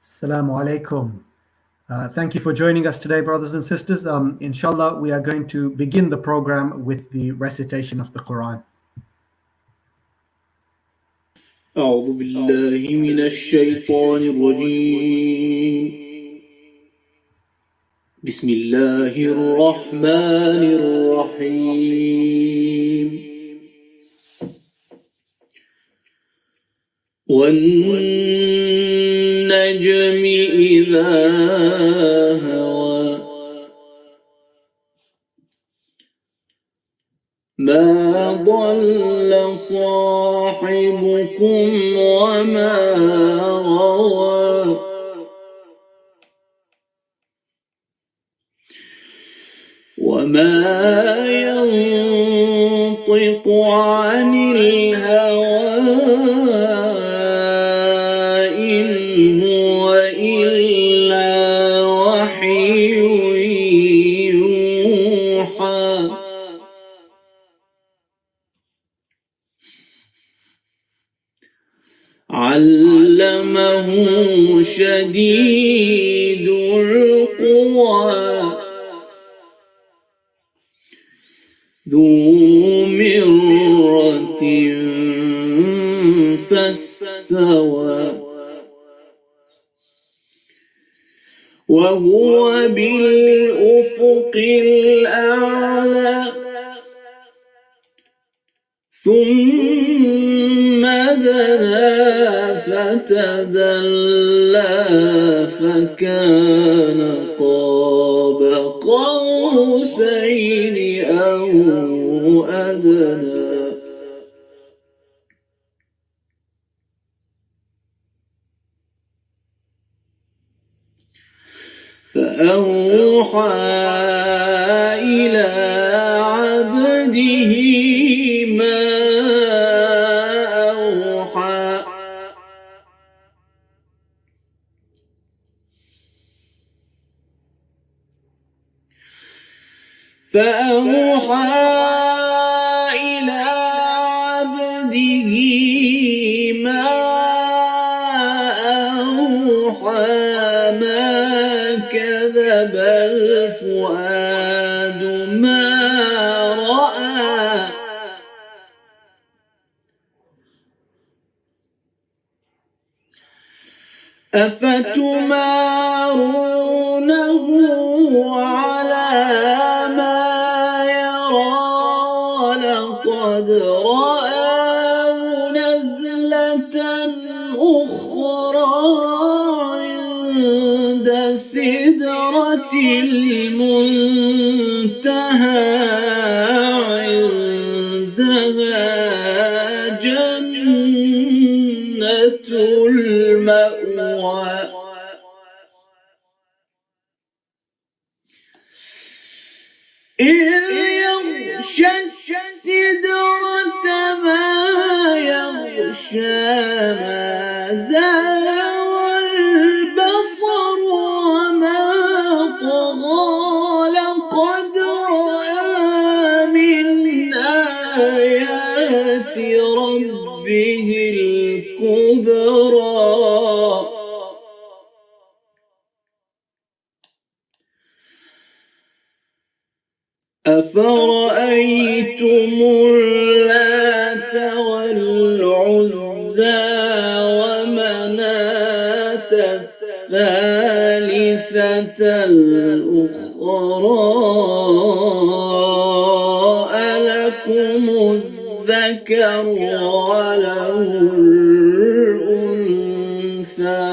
Assalamu alaikum. Thank you for joining us today, brothers and sisters. Inshallah, we are going to begin the program with the recitation of the Quran. أعوذ بالله من الشيطان الرجيم. بسم الله الرحمن الرحيم. والنجم إذا هوى ما ضل صاحبكم وما غوى وما ينطق عن الهوى إن هو إلا وحي يوحى علمه شديد القوى ذو مرة فاستوى وهو بالأفق الأعلى ثم دنا فتدلى فكان قاب قوسين أو أدنى فأوحى إلى عبده ما أوحى فأوحى إلى عبده ما أوحى ما كذب الفؤاد ما رأى أفتمارونه على ما يرى ولقد رآه نزلة أخرى عند سدرة المنتهى عندها جنة المأوى إذ يغشى السدرة ما يغشى ما زاغ البصر وما طغى لقد رأى من آيات ربه الكبرى أفرأيتم اللات والعزى ومناة الثالثة الأخرى ألكم الذكر وله الأنثى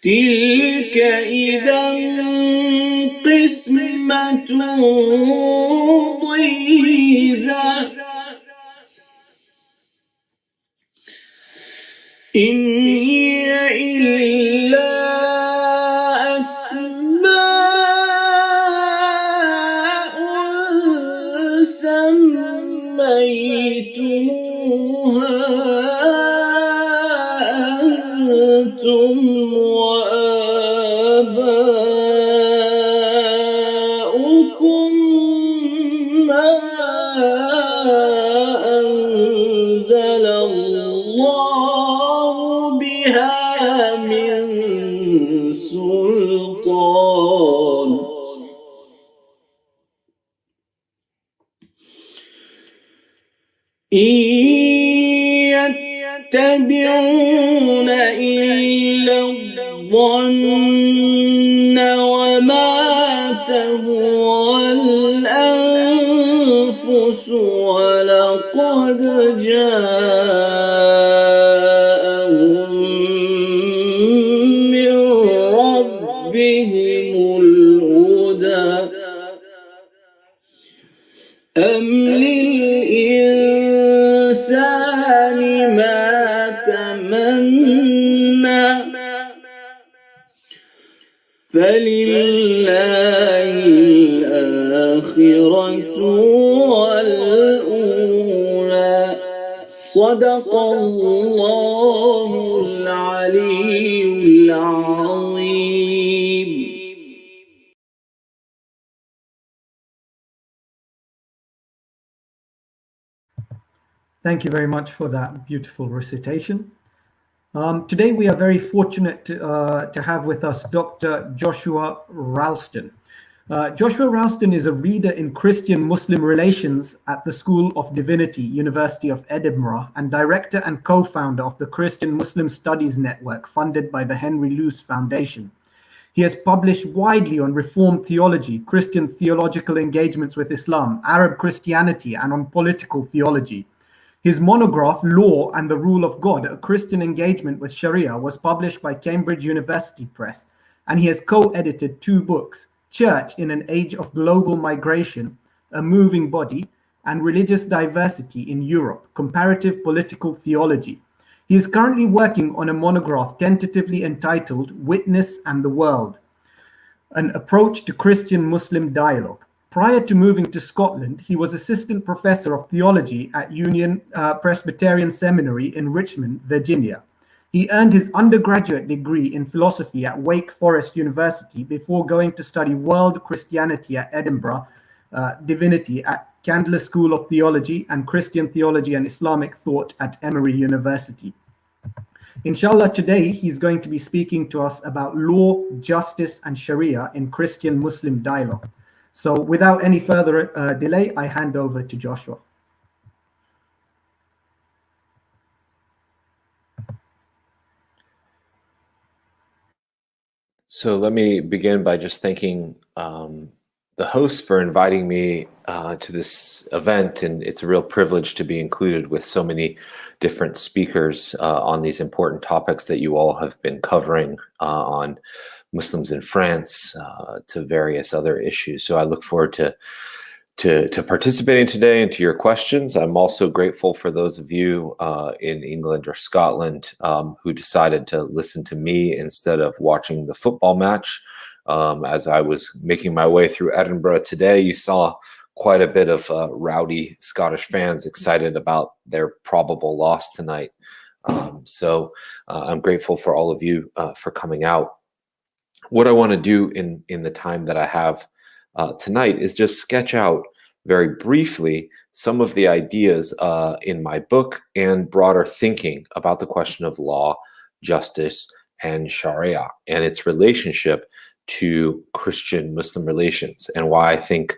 تلك إذا قسمة ضيزى إن هي إلا أسماء سميتموها أنتم وآباؤكم ما أنزل الله إن يتبعون إلا الظن وما تهوى الأنفس ولقد جاءهم من ربهم الهدى أم للإنسان ما تمنى فلله الآخرة والأولى صدق الله العلي العظيم. Thank you very much for that beautiful recitation. Today we are very fortunate to have with us Dr. Joshua Ralston. Joshua Ralston is a reader in Christian-Muslim relations at the School of Divinity, University of Edinburgh, and director and co-founder of the Christian-Muslim Studies Network funded by the Henry Luce Foundation. He has published widely on Reformed theology, Christian theological engagements with Islam, Arab Christianity, and on political theology. His monograph, Law and the Rule of God, A Christian Engagement with Sharia, was published by Cambridge University Press, and he has co-edited 2 books, Church in an Age of Global Migration, A Moving Body, and Religious Diversity in Europe, Comparative Political Theology. He is currently working on a monograph tentatively entitled Witness and the World, An Approach to Christian-Muslim Dialogue. Prior to moving to Scotland, he was assistant professor of theology at Union Presbyterian Seminary in Richmond, Virginia. He earned his undergraduate degree in philosophy at Wake Forest University before going to study world Christianity at Edinburgh, divinity at Candler School of Theology, and Christian theology and Islamic thought at Emory University. Inshallah, today he's going to be speaking to us about law, justice, and Sharia in Christian-Muslim dialogue. So without any further delay, I hand over to Joshua. So let me begin by just thanking the host for inviting me to this event, and it's a real privilege to be included with so many different speakers on these important topics that you all have been covering on Muslims in France to various other issues. So I look forward to participating today and to your questions. I'm also grateful for those of you in England or Scotland who decided to listen to me instead of watching the football match. As I was making my way through Edinburgh today, you saw quite a bit of rowdy Scottish fans excited about their probable loss tonight. So I'm grateful for all of you for coming out. What I want to do in the time that I have tonight is just sketch out very briefly some of the ideas in my book and broader thinking about the question of law, justice, and Sharia and its relationship to Christian-Muslim relations, and why I think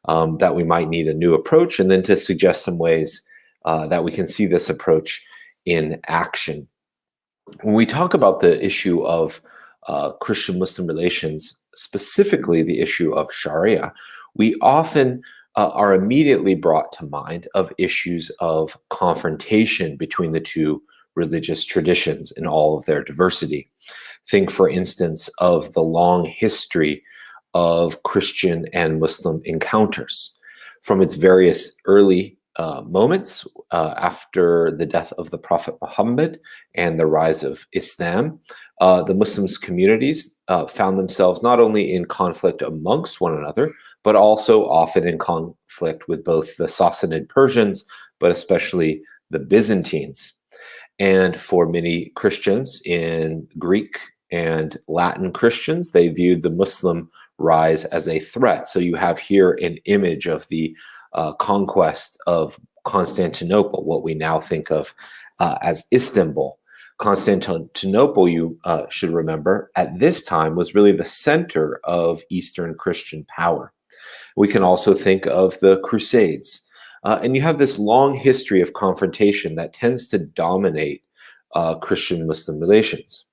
that we might need a new approach, and then to suggest some ways that we can see this approach in action. When we talk about the issue of Christian-Muslim relations, specifically the issue of Sharia, we often are immediately brought to mind of issues of confrontation between the two religious traditions in all of their diversity. Think, for instance, of the long history of Christian and Muslim encounters. From its various early moments after the death of the Prophet Muhammad and the rise of Islam, the Muslims communities found themselves not only in conflict amongst one another, but also often in conflict with both the Sassanid Persians, but especially the Byzantines. And for many Christians in Greek and Latin Christians, they viewed the Muslim rise as a threat. So you have here an image of the conquest of Constantinople, what we now think of as Istanbul. Constantinople, you should remember, at this time was really the center of Eastern Christian power. We can also think of the Crusades, And you have this long history of confrontation that tends to dominate Christian-Muslim relations.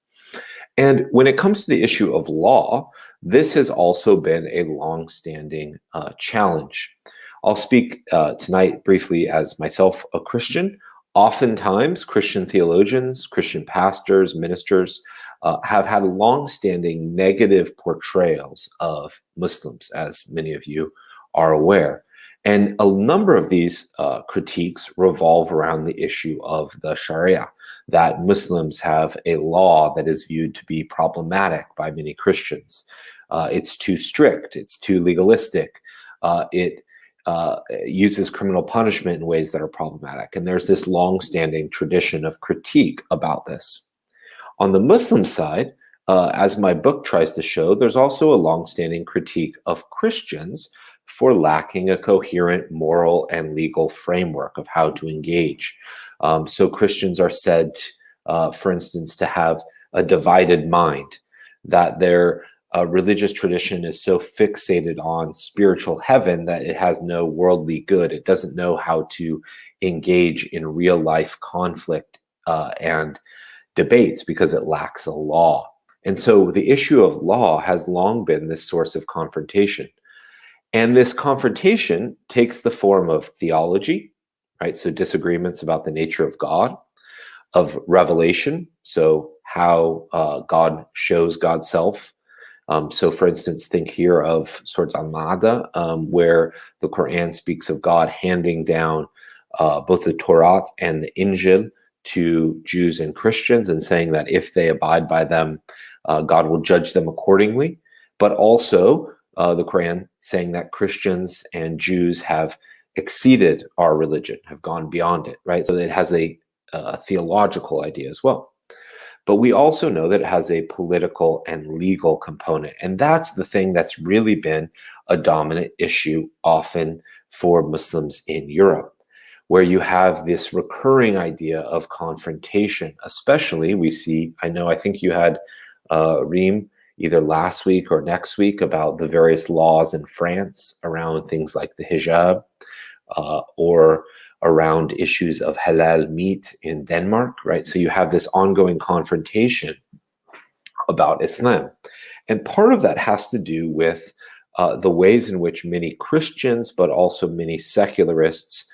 And when it comes to the issue of law, this has also been a long-standing challenge. I'll speak tonight briefly as myself a Christian. Oftentimes, Christian theologians, Christian pastors, ministers have had long-standing negative portrayals of Muslims, as many of you are aware. And a number of these critiques revolve around the issue of the Sharia, that Muslims have a law that is viewed to be problematic by many Christians. It's too strict, it's too legalistic, it uses criminal punishment in ways that are problematic. And there's this long-standing tradition of critique about this. On the Muslim side, as my book tries to show, there's also a long-standing critique of Christians for lacking a coherent moral and legal framework of how to engage. So Christians are said, for instance, to have a divided mind, that their religious tradition is so fixated on spiritual heaven that it has no worldly good. It doesn't know how to engage in real life conflict and debates because it lacks a law. And so the issue of law has long been this source of confrontation. And this confrontation takes the form of theology, right? So disagreements about the nature of God, of revelation, so how God shows God's self. So for instance, think here of Surah Al-Ma'dah, where the Quran speaks of God handing down both the Torah and the Injil to Jews and Christians, and saying that if they abide by them, God will judge them accordingly. But also the Quran saying that Christians and Jews have exceeded our religion, have gone beyond it, right? So it has a theological idea as well. But we also know that it has a political and legal component. And that's the thing that's really been a dominant issue often for Muslims in Europe, where you have this recurring idea of confrontation. Especially we see, I think you had Reem either last week or next week about the various laws in France around things like the hijab, or around issues of halal meat in Denmark, right? So you have this ongoing confrontation about Islam. And part of that has to do with the ways in which many Christians, but also many secularists,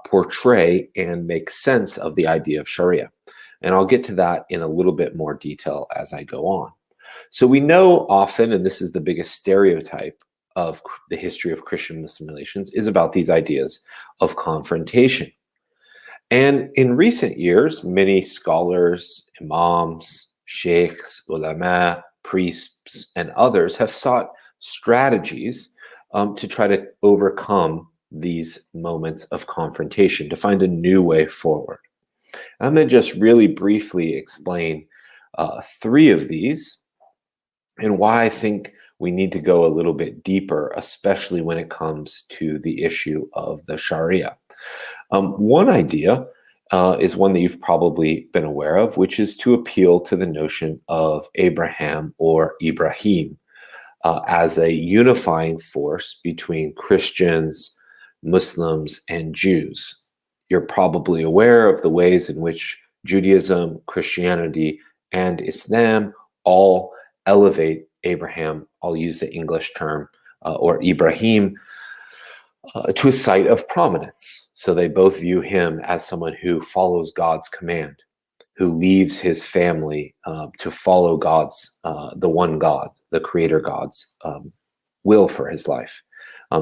portray and make sense of the idea of Sharia. And I'll get to that in a little bit more detail as I go on. So we know often, and this is the biggest stereotype of the history of Christian-Muslim relations, is about these ideas of confrontation. And in recent years, many scholars, imams, sheikhs, ulama, priests, and others have sought strategies to try to overcome these moments of confrontation, to find a new way forward. I'm going to just really briefly explain 3 of these and why I think we need to go a little bit deeper, especially when it comes to the issue of the Sharia. One idea is one that you've probably been aware of, which is to appeal to the notion of Abraham or Ibrahim as a unifying force between Christians, Muslims, and Jews. You're probably aware of the ways in which Judaism, Christianity, and Islam all elevate Abraham, I'll use the English term, or Ibrahim, to a site of prominence. So they both view him as someone who follows God's command, who leaves his family to follow God's, the one God, the creator God's will for his life.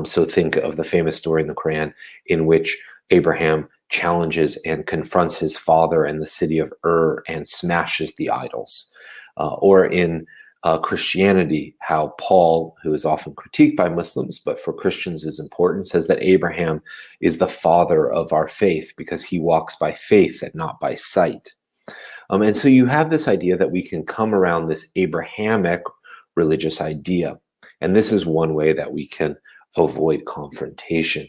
So think of the famous story in the Quran in which Abraham challenges and confronts his father in the city of Ur and smashes the idols. Or in Christianity, how Paul, who is often critiqued by Muslims, but for Christians is important, says that Abraham is the father of our faith because he walks by faith and not by sight. And so you have this idea that we can come around this Abrahamic religious idea. And this is one way that we can avoid confrontation.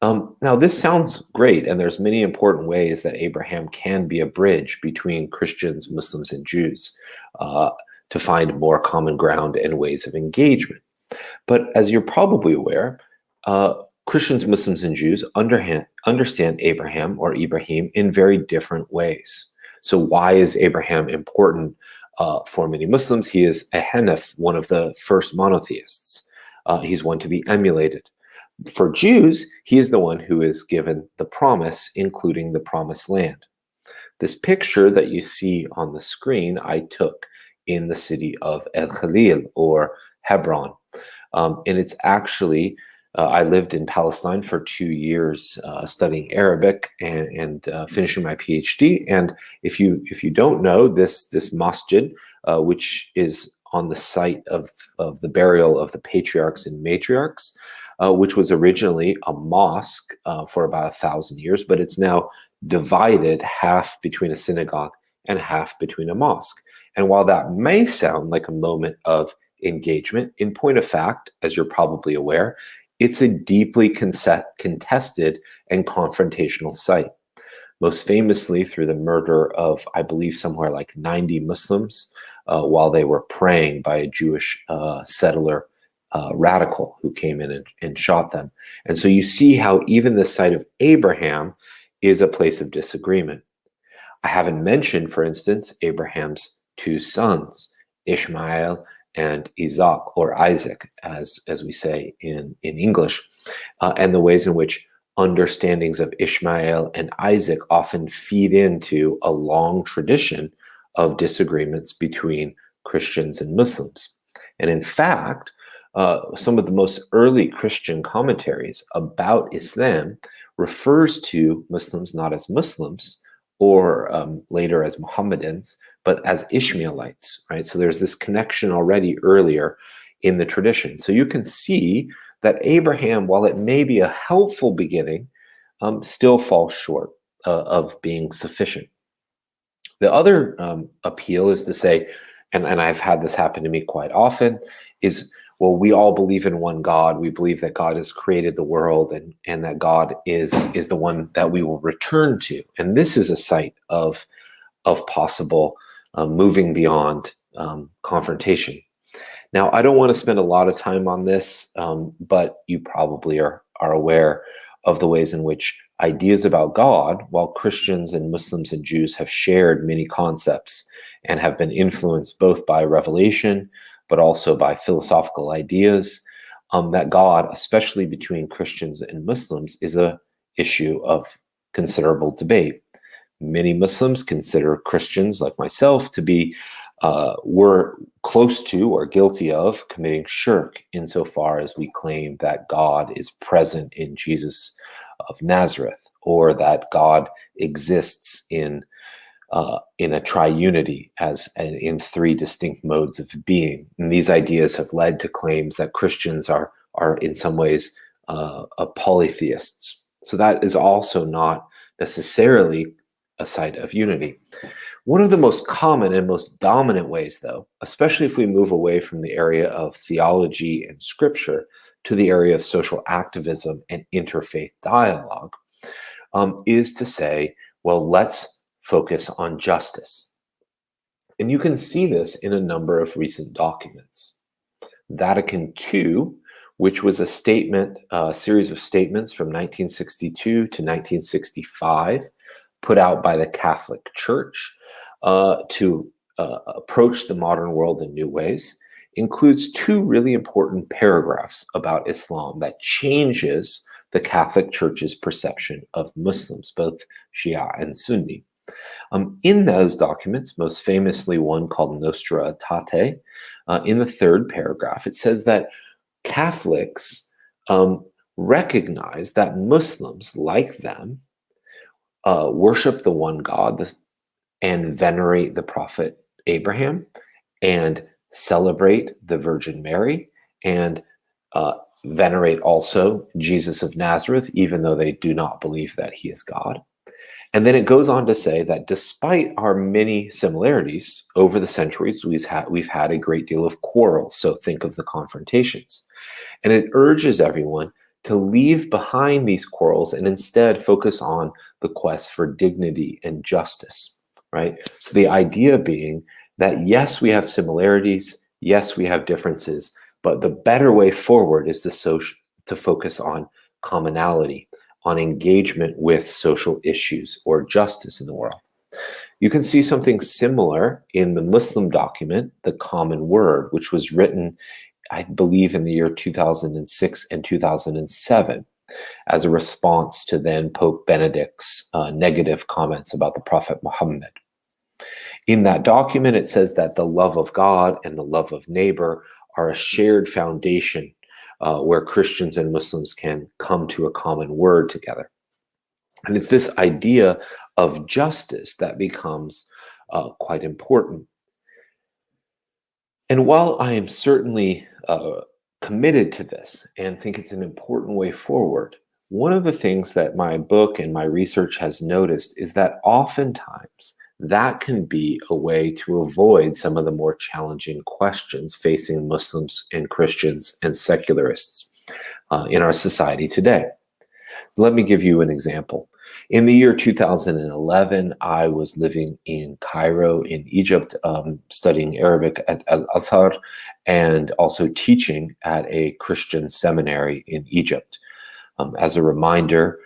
Now, this sounds great, and there's many important ways that Abraham can be a bridge between Christians, Muslims, and Jews to find more common ground and ways of engagement. But as you're probably aware, Christians, Muslims, and Jews understand Abraham or Ibrahim in very different ways. So why is Abraham important for many Muslims? He is a Hanif, one of the first monotheists. He's one to be emulated. For Jews, he is the one who is given the promise, including the promised land. This picture that you see on the screen, I took in the city of El Khalil, or Hebron. And it's actually, I lived in Palestine for 2 years studying Arabic and finishing my PhD. And if you don't know, this masjid, which is on the site of the burial of the patriarchs and matriarchs, which was originally a mosque for about 1,000 years, but it's now divided half between a synagogue and half between a mosque. And while that may sound like a moment of engagement, in point of fact, as you're probably aware, it's a deeply contested and confrontational site. Most famously through the murder of, I believe, somewhere like 90 Muslims while they were praying by a Jewish settler radical who came in and shot them. And so you see how even the site of Abraham is a place of disagreement. I haven't mentioned, for instance, Abraham's 2 sons, Ishmael and Isaac, as we say in English, and the ways in which understandings of Ishmael and Isaac often feed into a long tradition of disagreements between Christians and Muslims. And in fact, some of the most early Christian commentaries about Islam refers to Muslims not as Muslims or later as Mohammedans, but as Ishmaelites, right? So there's this connection already earlier in the tradition. So you can see that Abraham, while it may be a helpful beginning, still falls short of being sufficient. The other appeal is to say, and I've had this happen to me quite often, is, well, we all believe in one God. We believe that God has created the world and that God is the one that we will return to. And this is a site of possible moving beyond confrontation. Now, I don't want to spend a lot of time on this, but you probably are aware of the ways in which ideas about God, while Christians and Muslims and Jews have shared many concepts and have been influenced both by revelation, but also by philosophical ideas, that God, especially between Christians and Muslims, is an issue of considerable debate. Many Muslims consider Christians, like myself, to be were close to or guilty of committing shirk insofar as we claim that God is present in Jesus of Nazareth, or that God exists in a triunity as in 3 distinct modes of being. And these ideas have led to claims that Christians are in some ways polytheists. So that is also not necessarily a site of unity. One of the most common and most dominant ways, though, especially if we move away from the area of theology and scripture to the area of social activism and interfaith dialogue, is to say, well, let's focus on justice. And you can see this in a number of recent documents. Vatican II, which was a series of statements from 1962 to 1965, put out by the Catholic Church to approach the modern world in new ways, includes 2 really important paragraphs about Islam that changes the Catholic Church's perception of Muslims, both Shia and Sunni. In those documents, most famously one called Nostra Aetate, in the 3rd paragraph, it says that Catholics recognize that Muslims, like them, worship the one God and venerate the prophet Abraham and celebrate the Virgin Mary and venerate also Jesus of Nazareth, even though they do not believe that he is God. And then it goes on to say that despite our many similarities over the centuries, we've had a great deal of quarrels. So think of the confrontations. And it urges everyone to leave behind these quarrels and instead focus on the quest for dignity and justice, right? So the idea being that yes, we have similarities, yes, we have differences, but the better way forward is to focus on commonality, on engagement with social issues or justice in the world. You can see something similar in the Muslim document, the Common Word, which was written, I believe, in the year 2006 and 2007 as a response to then Pope Benedict's negative comments about the Prophet Muhammad. In that document, it says that the love of God and the love of neighbor are a shared foundation where Christians and Muslims can come to a common word together. And it's this idea of justice that becomes quite important. And while I am certainly committed to this and think it's an important way forward, one of the things that my book and my research has noticed is that oftentimes that can be a way to avoid some of the more challenging questions facing Muslims and Christians and secularists in our society today. Let me give you an example. In the year 2011, I was living in Cairo in Egypt, studying Arabic at Al-Azhar and also teaching at a Christian seminary in Egypt. As a reminder,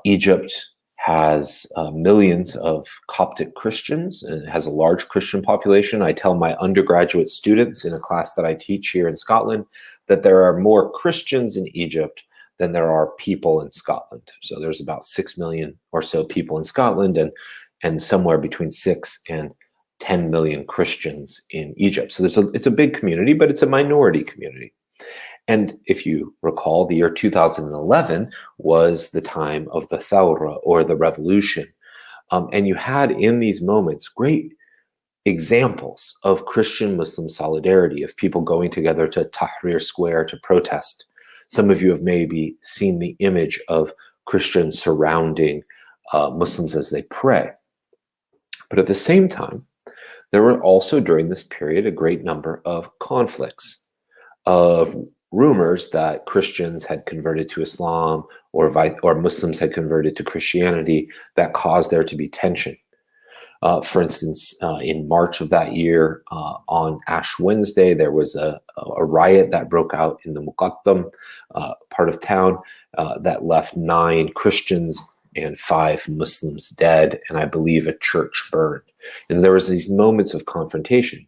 Egypt has millions of Coptic Christians and has a large Christian population. I tell my undergraduate students in a class that I teach here in Scotland that there are more Christians in Egypt than there are people in Scotland. So there's about 6 million or so people in Scotland and somewhere between 6 and 10 million Christians in Egypt. So it's a big community, but it's a minority community. And if you recall, the year 2011 was the time of the Thawra, or the revolution. And you had in these moments great examples of Christian-Muslim solidarity, of people going together to Tahrir Square to protest. Some of you have maybe seen the image of Christians surrounding Muslims as they pray. But at the same time, there were also during this period a great number of conflicts, of rumors that Christians had converted to Islam or Muslims had converted to Christianity that caused there to be tension. For instance, in March of that year, on Ash Wednesday, there was a riot that broke out in the Muqattam part of town that left 9 Christians and 5 Muslims dead, and I believe a church burned. And there was these moments of confrontation.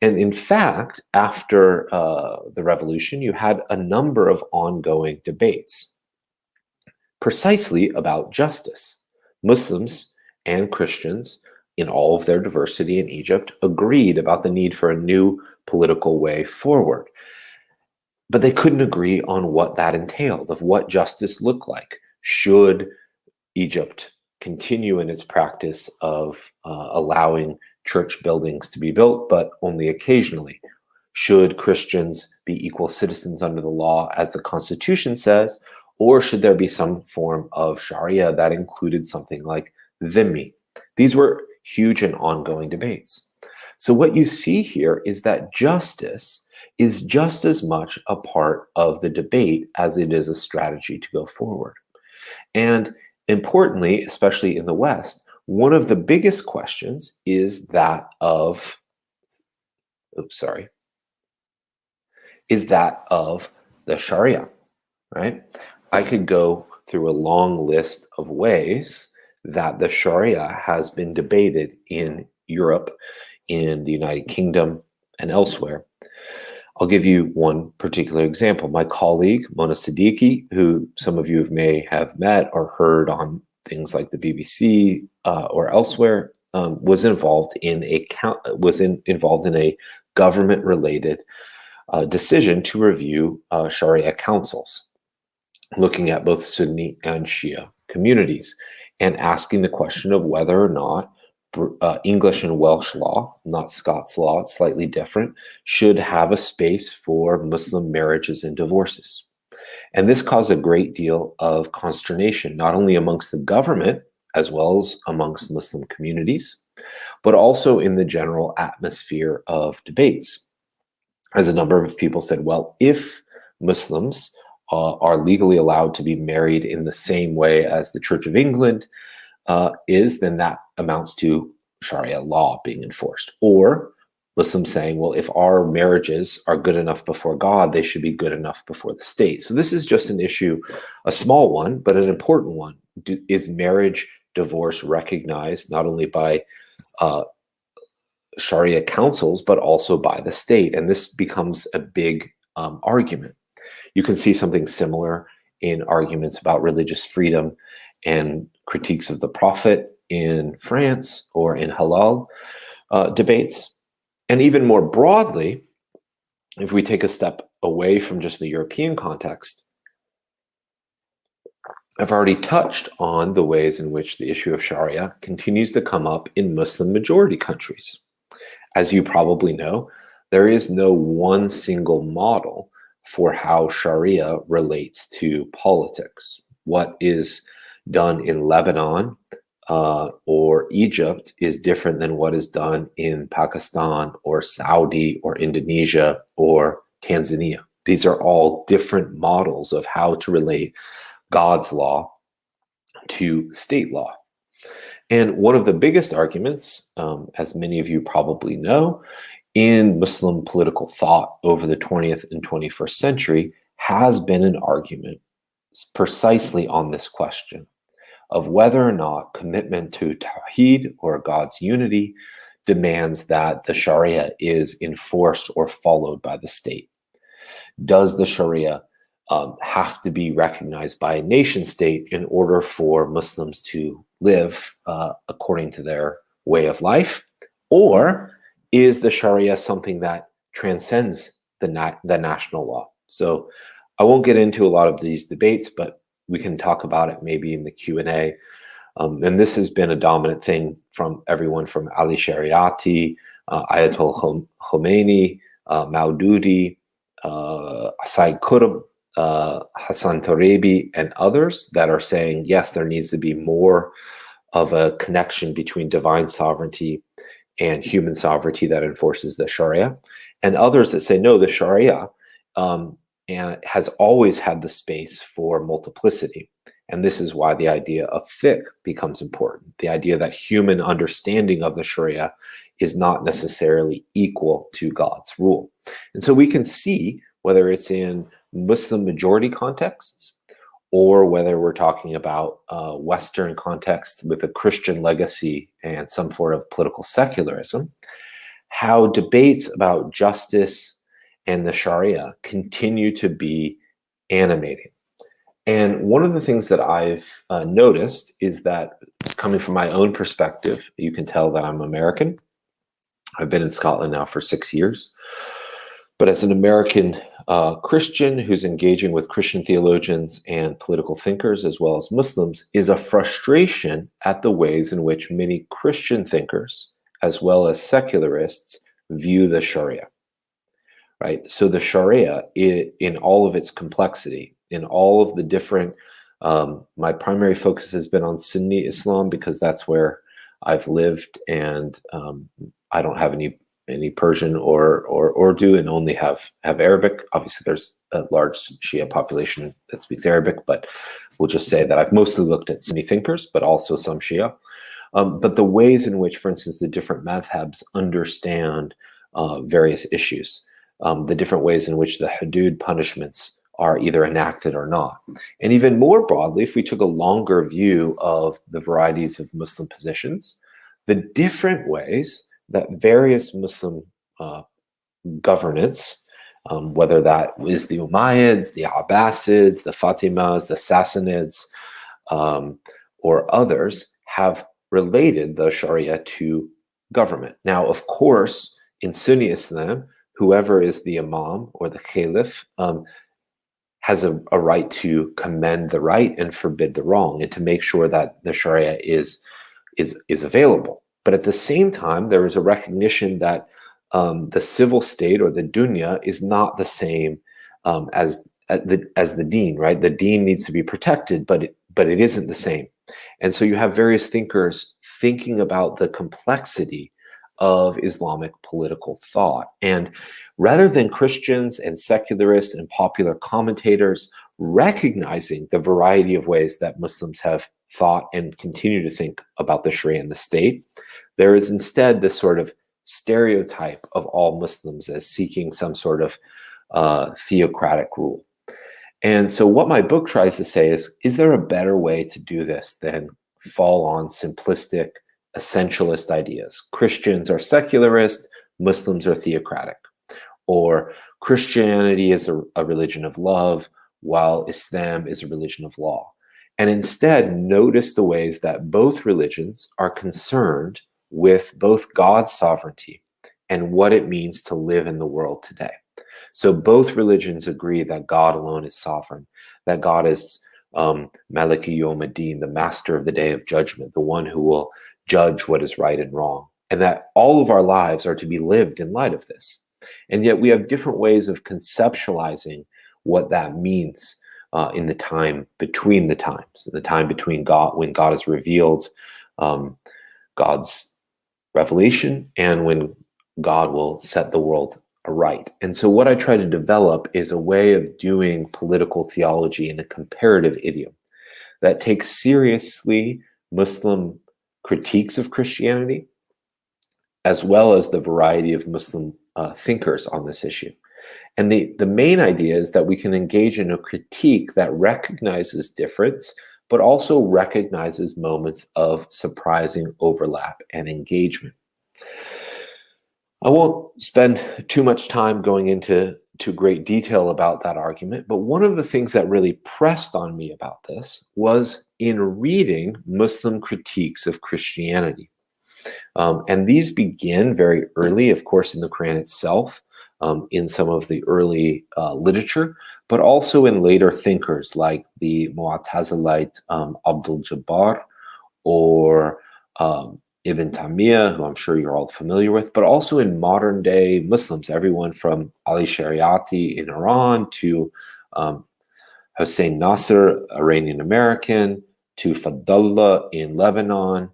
And in fact, after the revolution, you had a number of ongoing debates precisely about justice. Muslims and Christians, in all of their diversity in Egypt, agreed about the need for a new political way forward. But they couldn't agree on what that entailed, of what justice looked like. Should Egypt continue in its practice of allowing church buildings to be built, but only occasionally? Should Christians be equal citizens under the law, as the Constitution says, or should there be some form of Sharia that included something like dhimmi? These were huge and ongoing debates. So what you see here is that justice is just as much a part of the debate as it is a strategy to go forward. And importantly, especially in the West, one of the biggest questions is that of, the Sharia, right? I could go through a long list of ways that the Sharia has been debated in Europe, in the United Kingdom, and elsewhere. I'll give you one particular example. My colleague, Mona Siddiqui, who some of you may have met or heard on things like the BBC or elsewhere, was involved in a government-related decision to review Sharia councils, looking at both Sunni and Shia communities, and asking the question of whether or not English and Welsh law, not Scots law, it's slightly different, should have a space for Muslim marriages and divorces. And this caused a great deal of consternation, not only amongst the government, as well as amongst Muslim communities, but also in the general atmosphere of debates. As a number of people said, well, if Muslims are legally allowed to be married in the same way as the Church of England then that amounts to Sharia law being enforced. Or Muslims saying, well, if our marriages are good enough before God, they should be good enough before the state. So this is just an issue, a small one, but an important one. Is marriage divorce recognized not only by Sharia councils, but also by the state? And this becomes a big argument. You can see something similar in arguments about religious freedom and critiques of the Prophet in France or in halal debates. And even more broadly, if we take a step away from just the European context, I've already touched on the ways in which the issue of Sharia continues to come up in Muslim majority countries. As you probably know, there is no one single model for how Sharia relates to politics. What is done in Lebanon or Egypt is different than what is done in Pakistan or Saudi or Indonesia or Tanzania. These are all different models of how to relate God's law to state law. And one of the biggest arguments, as many of you probably know, in Muslim political thought over the 20th and 21st century has been an argument precisely on this question of whether or not commitment to Tawheed, or God's unity, demands that the Sharia is enforced or followed by the state. Does the Sharia have to be recognized by a nation state in order for Muslims to live according to their way of life? Or is the Sharia something that transcends the national law? So I won't get into a lot of these debates, but we can talk about it maybe in the Q&A. And this has been a dominant thing from everyone from Ali Shariati, Ayatollah Khomeini, Maududi, Said Qutb, Hassan Torebi, and others that are saying, yes, there needs to be more of a connection between divine sovereignty and human sovereignty that enforces the Sharia. And others that say, no, the Sharia and has always had the space for multiplicity. And this is why the idea of fiqh becomes important. The idea that human understanding of the Sharia is not necessarily equal to God's rule. And so we can see, whether it's in Muslim majority contexts or whether we're talking about Western context with a Christian legacy and some sort of political secularism, how debates about justice and the Sharia continue to be animating. And one of the things that I've noticed is that, coming from my own perspective, you can tell that I'm American. I've been in Scotland now for 6 years. But as an American Christian who's engaging with Christian theologians and political thinkers, as well as Muslims, is a frustration at the ways in which many Christian thinkers, as well as secularists, view the Sharia. Right? So the Sharia, in all of its complexity, in all of the different, my primary focus has been on Sunni Islam because that's where I've lived, and I don't have any Persian or Urdu, and only have Arabic. Obviously, there's a large Shia population that speaks Arabic, but we'll just say that I've mostly looked at Sunni thinkers, but also some Shia. But the ways in which, for instance, the different madhabs understand various issues, the different ways in which the hudud punishments are either enacted or not. And even more broadly, if we took a longer view of the varieties of Muslim positions, the different ways that various Muslim governance, whether that is the Umayyads, the Abbasids, the Fatimas, the Sassanids, or others, have related the Sharia to government. Now, of course, in Sunni Islam, whoever is the Imam or the Caliph has a right to commend the right and forbid the wrong, and to make sure that the Sharia is available. But at the same time, there is a recognition that the civil state, or the dunya, is not the same as the deen, right? The deen needs to be protected, but it isn't the same. And so you have various thinkers thinking about the complexity of Islamic political thought. And rather than Christians and secularists and popular commentators recognizing the variety of ways that Muslims have thought and continue to think about the Sharia and the state, there is instead this sort of stereotype of all Muslims as seeking some sort of theocratic rule. And so what my book tries to say is there a better way to do this than fall on simplistic, essentialist ideas? Christians are secularist, Muslims are theocratic. Or Christianity is a religion of love, while Islam is a religion of law. And instead, notice the ways that both religions are concerned with both God's sovereignty and what it means to live in the world today. So both religions agree that God alone is sovereign, that God is Maliki Yom Ad-Din, the master of the day of judgment, the one who will judge what is right and wrong, and that all of our lives are to be lived in light of this. And yet we have different ways of conceptualizing what that means in the time between the times, the time between God, when God is revealed, God's revelation, and when God will set the world aright. And so what I try to develop is a way of doing political theology in a comparative idiom that takes seriously Muslim critiques of Christianity, as well as the variety of Muslim thinkers on this issue. And the main idea is that we can engage in a critique that recognizes difference, but also recognizes moments of surprising overlap and engagement. I won't spend too much time going into great detail about that argument, but one of the things that really pressed on me about this was in reading Muslim critiques of Christianity. And these begin very early, of course, in the Quran itself, in some of the early literature, but also in later thinkers like the Mu'tazilite Abdul Jabbar or Ibn Taymiyyah, who I'm sure you're all familiar with, but also in modern day Muslims, everyone from Ali Shariati in Iran to Hussein Nasser, Iranian American, to Fadullah in Lebanon,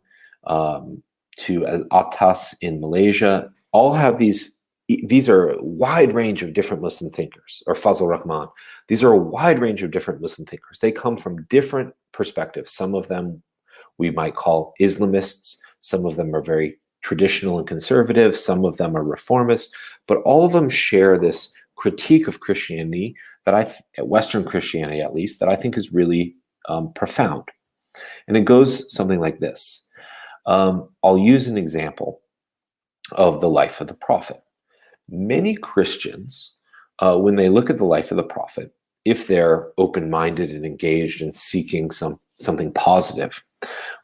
to Al-Attas in Malaysia, all have these are a wide range of different Muslim thinkers, or Fazl Rahman. These are a wide range of different Muslim thinkers. They come from different perspectives. Some of them we might call Islamists. Some of them are very traditional and conservative. Some of them are reformists. But all of them share this critique of Christianity Western Christianity at least, that I think is really profound. And it goes something like this. I'll use an example of the life of the Prophet. Many Christians, when they look at the life of the Prophet, if they're open-minded and engaged in seeking something positive,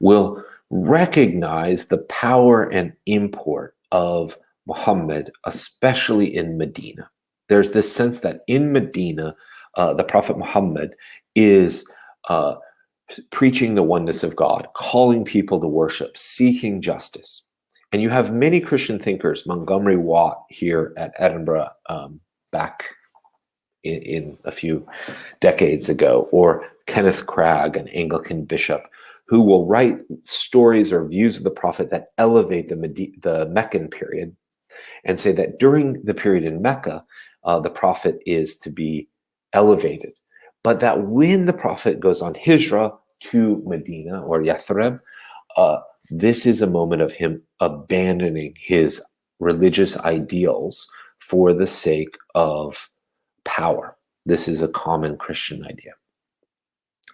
will recognize the power and import of Muhammad, especially in Medina. There's this sense that in Medina, the Prophet Muhammad is preaching the oneness of God, calling people to worship, seeking justice. And you have many Christian thinkers, Montgomery Watt here at Edinburgh back in a few decades ago, or Kenneth Cragg, an Anglican bishop, who will write stories or views of the Prophet that elevate the Meccan period and say that during the period in Mecca, the Prophet is to be elevated. But that when the Prophet goes on Hijrah to Medina or Yathrib, this is a moment of him abandoning his religious ideals for the sake of power. This is a common Christian idea.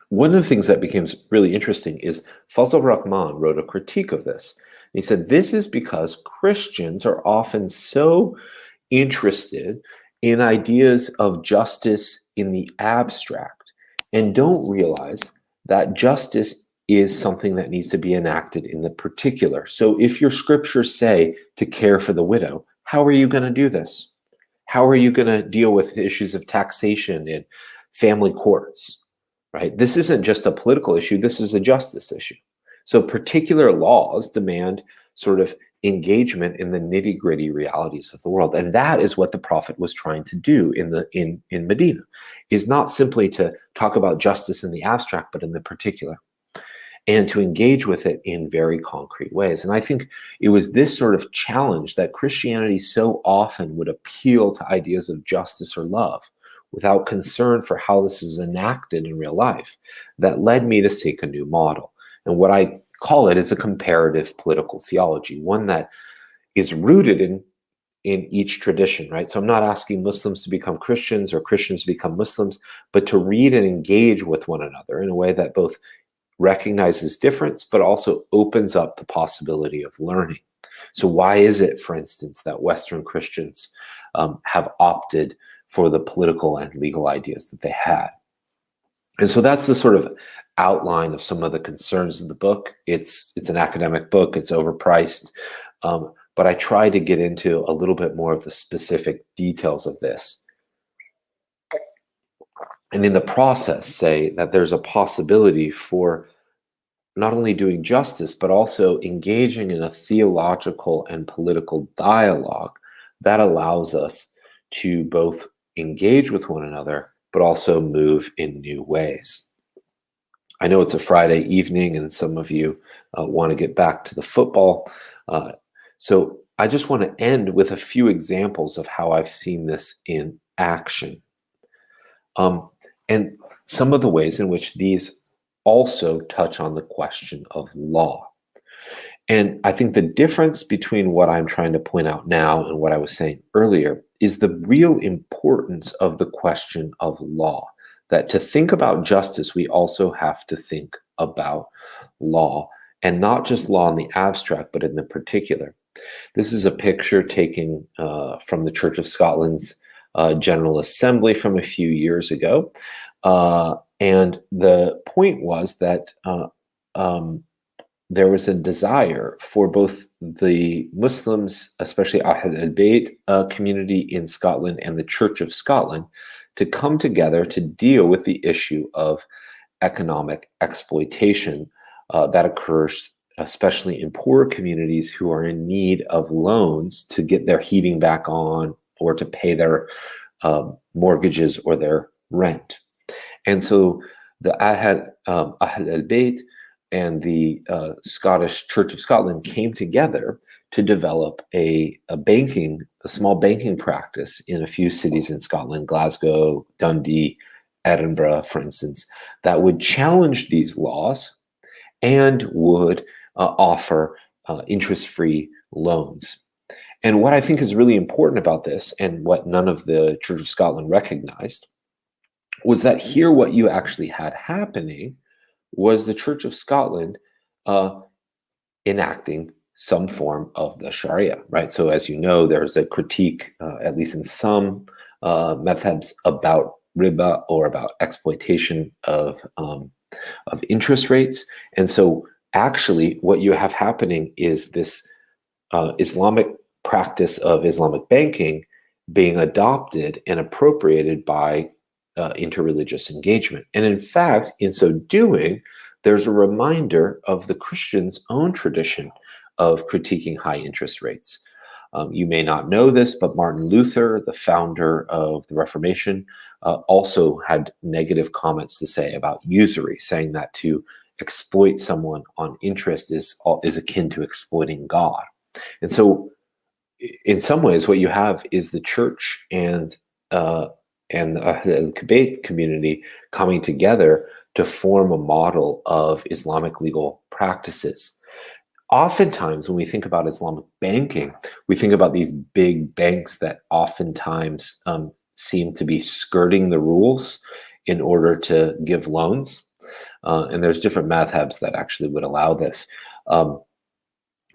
One of the things that becomes really interesting is Fazl Rahman wrote a critique of this. He said, this is because Christians are often so interested in ideas of justice in the abstract and don't realize that justice is something that needs to be enacted in the particular. So if your scriptures say to care for the widow, how are you going to do this? How are you going to deal with issues of taxation in family courts? Right? This isn't just a political issue, this is a justice issue. So particular laws demand sort of engagement in the nitty-gritty realities of the world. And that is what the Prophet was trying to do in Medina, is not simply to talk about justice in the abstract, but in the particular, and to engage with it in very concrete ways. And I think it was this sort of challenge that Christianity so often would appeal to ideas of justice or love, without concern for how this is enacted in real life, that led me to seek a new model. And what I call it is a comparative political theology, one that is rooted in each tradition, right? So I'm not asking Muslims to become Christians or Christians to become Muslims, but to read and engage with one another in a way that both recognizes difference, but also opens up the possibility of learning. So why is it, for instance, that Western Christians have opted for the political and legal ideas that they had? And so that's the sort of outline of some of the concerns of the book. It's an academic book. It's overpriced. But I try to get into a little bit more of the specific details of this. And in the process, say that there's a possibility for not only doing justice, but also engaging in a theological and political dialogue that allows us to both engage with one another, but also move in new ways. I know it's a Friday evening and some of you want to get back to the football. So I just want to end with a few examples of how I've seen this in action. And some of the ways in which these also touch on the question of law. And I think the difference between what I'm trying to point out now and what I was saying earlier is the real importance of the question of law. That to think about justice, we also have to think about law, and not just law in the abstract, but in the particular. This is a picture taken from the Church of Scotland's General Assembly from a few years ago. And the point was that there was a desire for both the Muslims, especially Ahl al-Bayt community in Scotland, and the Church of Scotland to come together to deal with the issue of economic exploitation that occurs especially in poor communities who are in need of loans to get their heating back on or to pay their mortgages or their rent. And so the Ahl al-Bayt and the Scottish Church of Scotland came together to develop a small banking practice in a few cities in Scotland, Glasgow, Dundee, Edinburgh, for instance, that would challenge these laws and would offer interest-free loans. And what I think is really important about this, and what none of the Church of Scotland recognized, was that here what you actually had happening was the Church of Scotland enacting some form of the Sharia, right? So as you know, there's a critique, at least in some madhabs, about riba, or about exploitation of interest rates. And so actually what you have happening is this Islamic practice of Islamic banking being adopted and appropriated by interreligious engagement. And in fact, in so doing, there's a reminder of the Christians' own tradition of critiquing high interest rates. You may not know this, but Martin Luther, the founder of the Reformation, also had negative comments to say about usury, saying that to exploit someone on interest is akin to exploiting God. And so in some ways, what you have is the church and the Ahl-Bayt community coming together to form a model of Islamic legal practices. Oftentimes, when we think about Islamic banking, we think about these big banks that oftentimes seem to be skirting the rules in order to give loans. And there's different madhabs that actually would allow this.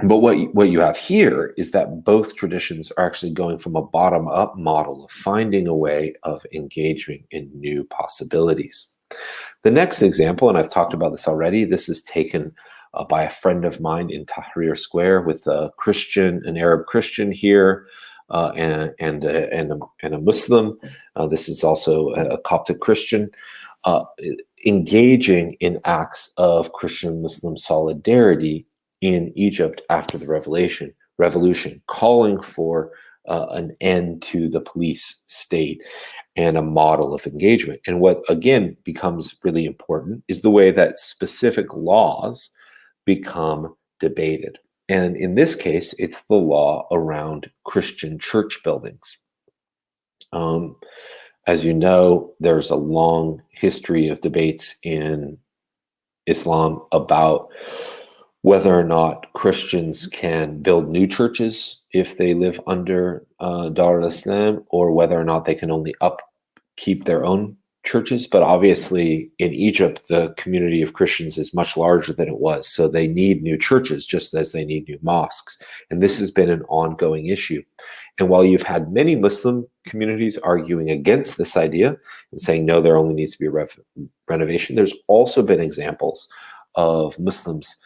But what you have here is that both traditions are actually going from a bottom-up model of finding a way of engaging in new possibilities. The next example, and I've talked about this already, this is taken by a friend of mine in Tahrir Square with a Christian, an Arab Christian here, and a Muslim. This is also a Coptic Christian, engaging in acts of Christian-Muslim solidarity in Egypt after the revolution, calling for an end to the police state and a model of engagement. And what, again, becomes really important is the way that specific laws become debated. And in this case, it's the law around Christian church buildings. As you know, there's a long history of debates in Islam about whether or not Christians can build new churches if they live under Dar al-Islam, or whether or not they can only upkeep their own churches. But obviously in Egypt, the community of Christians is much larger than it was. So they need new churches just as they need new mosques. And this has been an ongoing issue. And while you've had many Muslim communities arguing against this idea and saying, no, there only needs to be a renovation, there's also been examples of Muslims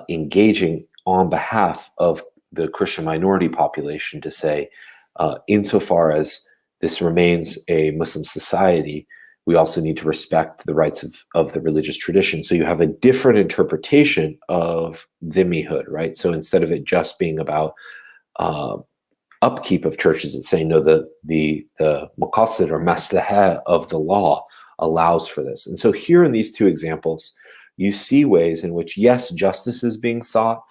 engaging on behalf of the Christian minority population to say, insofar as this remains a Muslim society, we also need to respect the rights of the religious tradition. So you have a different interpretation of dhimmihood, right? So instead of it just being about upkeep of churches, it's saying, no, the maqasid or maslahah of the law allows for this. And so here in these two examples, you see ways in which, yes, justice is being sought,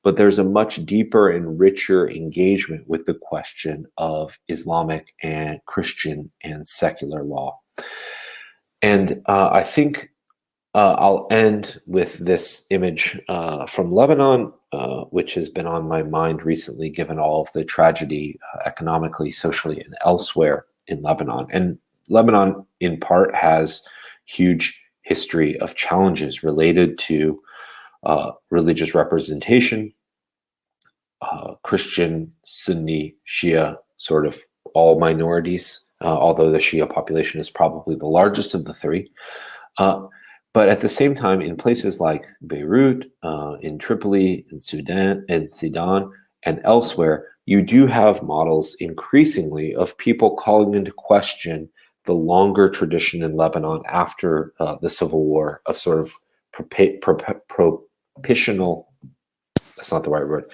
but there's a much deeper and richer engagement with the question of Islamic and Christian and secular law. And I think I'll end with this image from Lebanon, which has been on my mind recently, given all of the tragedy economically, socially, and elsewhere in Lebanon. And Lebanon, in part, has huge history of challenges related to religious representation, Christian, Sunni, Shia, sort of all minorities, although the Shia population is probably the largest of the three. But at the same time, in places like Beirut, in Tripoli, in Sudan, and elsewhere, you do have models increasingly of people calling into question the longer tradition in Lebanon after the civil war of sort of propitional, that's not the right word,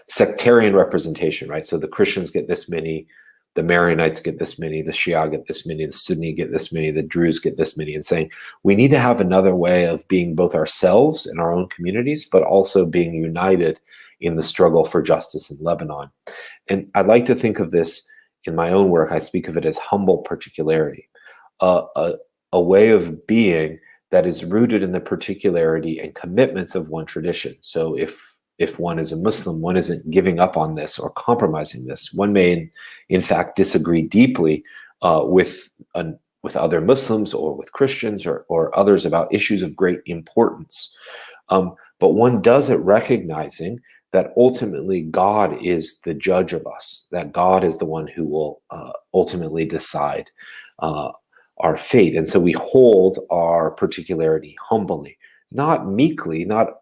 sectarian representation, right? So the Christians get this many, the Maronites get this many, the Shia get this many, the Sunni get this many, the Druze get this many, and saying we need to have another way of being both ourselves in our own communities, but also being united in the struggle for justice in Lebanon. And I'd like to think of this in my own work. I speak of it as humble particularity, a way of being that is rooted in the particularity and commitments of one tradition. So if one is a Muslim, one isn't giving up on this or compromising this. One may, in fact, disagree deeply with other Muslims or with Christians or others about issues of great importance. But one does it recognizing that ultimately God is the judge of us, that God is the one who will ultimately decide our fate. And so we hold our particularity humbly, not meekly, not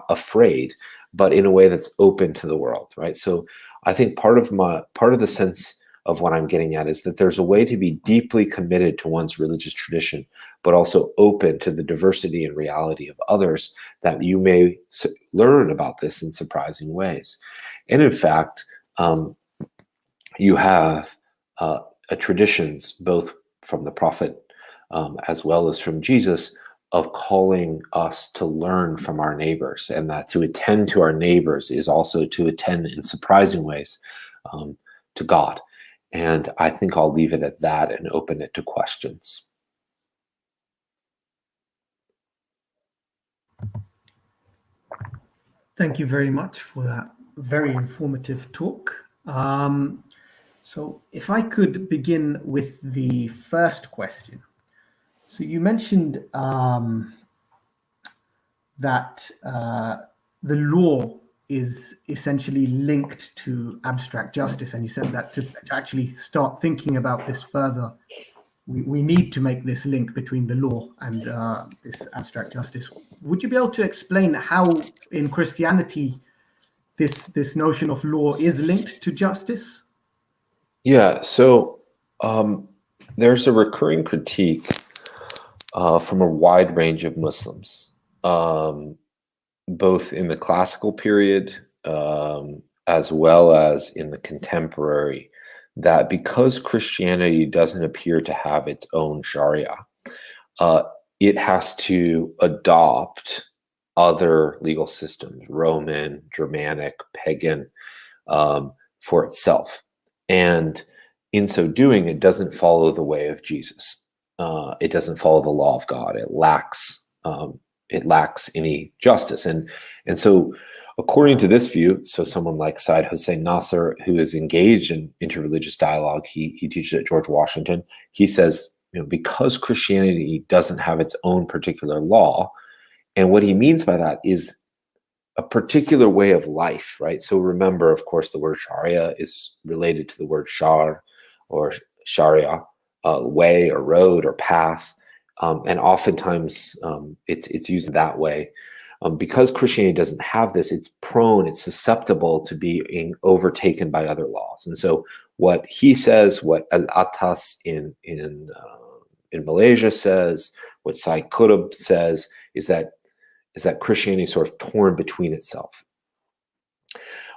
afraid, but in a way that's open to the world, right? So I think part of the sense of what I'm getting at is that there's a way to be deeply committed to one's religious tradition, but also open to the diversity and reality of others, that you may learn about this in surprising ways. And in fact, you have traditions both from the Prophet as well as from Jesus of calling us to learn from our neighbors, and that to attend to our neighbors is also to attend in surprising ways to God. And I think I'll leave it at that and open it to questions. Thank you very much for that very informative talk. So if I could begin with the first question. So you mentioned that the law is essentially linked to abstract justice, and you said that to actually start thinking about this further, we need to make this link between the law and this abstract justice. Would you be able to explain how in Christianity this notion of law is linked to justice? Yeah, so there's a recurring critique from a wide range of Muslims, both in the classical period as well as in the contemporary, that because Christianity doesn't appear to have its own Sharia, it has to adopt other legal systems, Roman, Germanic, pagan, for itself. And in so doing, it doesn't follow the way of Jesus. It doesn't follow the law of God. It lacks it lacks any justice. And so according to this view, so someone like Syed Hussein Nasser, who is engaged in interreligious dialogue, he teaches at George Washington, he says, because Christianity doesn't have its own particular law, and what he means by that is a particular way of life, right? So remember, of course, the word Sharia is related to the word shar or Shari'A, way or road or path. And oftentimes it's used that way. Because Christianity doesn't have this, it's susceptible to being overtaken by other laws. And so what he says, what Al-Attas in Malaysia says, what Said Qutb says, is that Christianity is sort of torn between itself.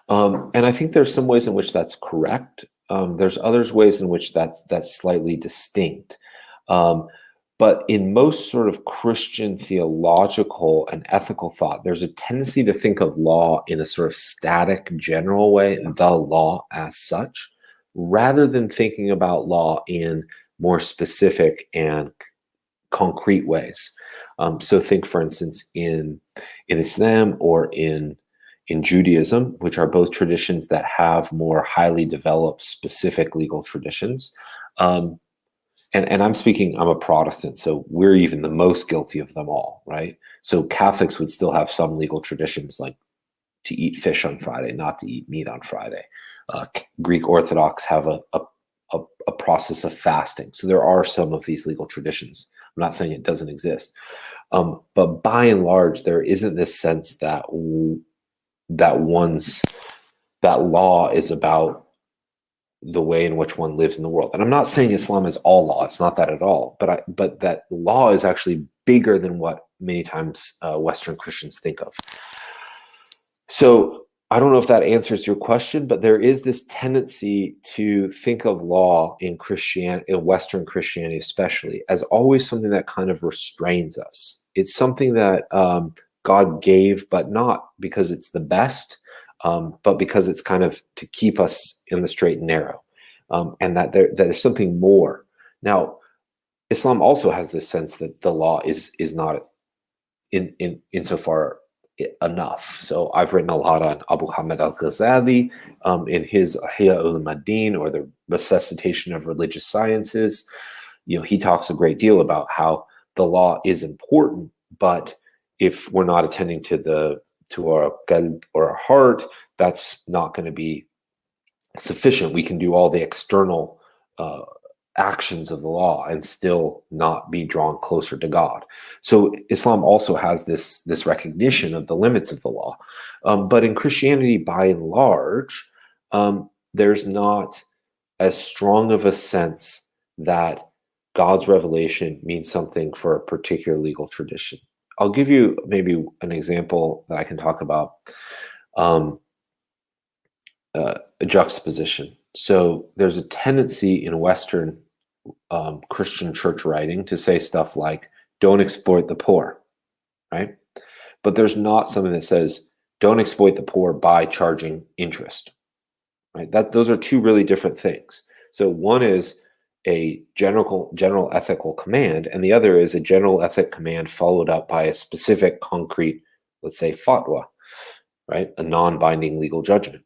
And I think there's some ways in which that's correct. There's others ways in which that's slightly distinct. But in most sort of Christian theological and ethical thought, there's a tendency to think of law in a sort of static, general way, the law as such, rather than thinking about law in more specific and concrete ways. So think, for instance, in Islam or in Judaism, which are both traditions that have more highly developed specific legal traditions. And I'm a Protestant, so we're even the most guilty of them all, right? So Catholics would still have some legal traditions, like to eat fish on Friday, not to eat meat on Friday. Greek Orthodox have a process of fasting. So there are some of these legal traditions. I'm not saying it doesn't exist. But by and large, there isn't this sense that law is about the way in which one lives in the world. And I'm not saying Islam is all law. It's not that at all. But that law is actually bigger than what many times Western Christians think of. So I don't know if that answers your question, but there is this tendency to think of law in Western Christianity especially, as always something that kind of restrains us. It's something that God gave, but not because it's the best, but because it's kind of to keep us in the straight and narrow, and that there's something more. Now, Islam also has this sense that the law is not insofar enough. So I've written a lot on Abu Hamid al-Ghazali in his Ihya ul-Madin, or the resuscitation of religious sciences. He talks a great deal about how the law is important, but if we're not attending to our qalb or our heart, that's not going to be sufficient. We can do all the external actions of the law and still not be drawn closer to God. So Islam also has this recognition of the limits of the law. But in Christianity, by and large, there's not as strong of a sense that God's revelation means something for a particular legal tradition. I'll give you maybe an example that I can talk about, a juxtaposition. So there's a tendency in Western Christian church writing to say stuff like, don't exploit the poor, right? But there's not something that says, don't exploit the poor by charging interest, right? Those are two really different things. So one is a general ethical command, and the other is a general ethic command followed up by a specific concrete, let's say, fatwa, right? A non-binding legal judgment.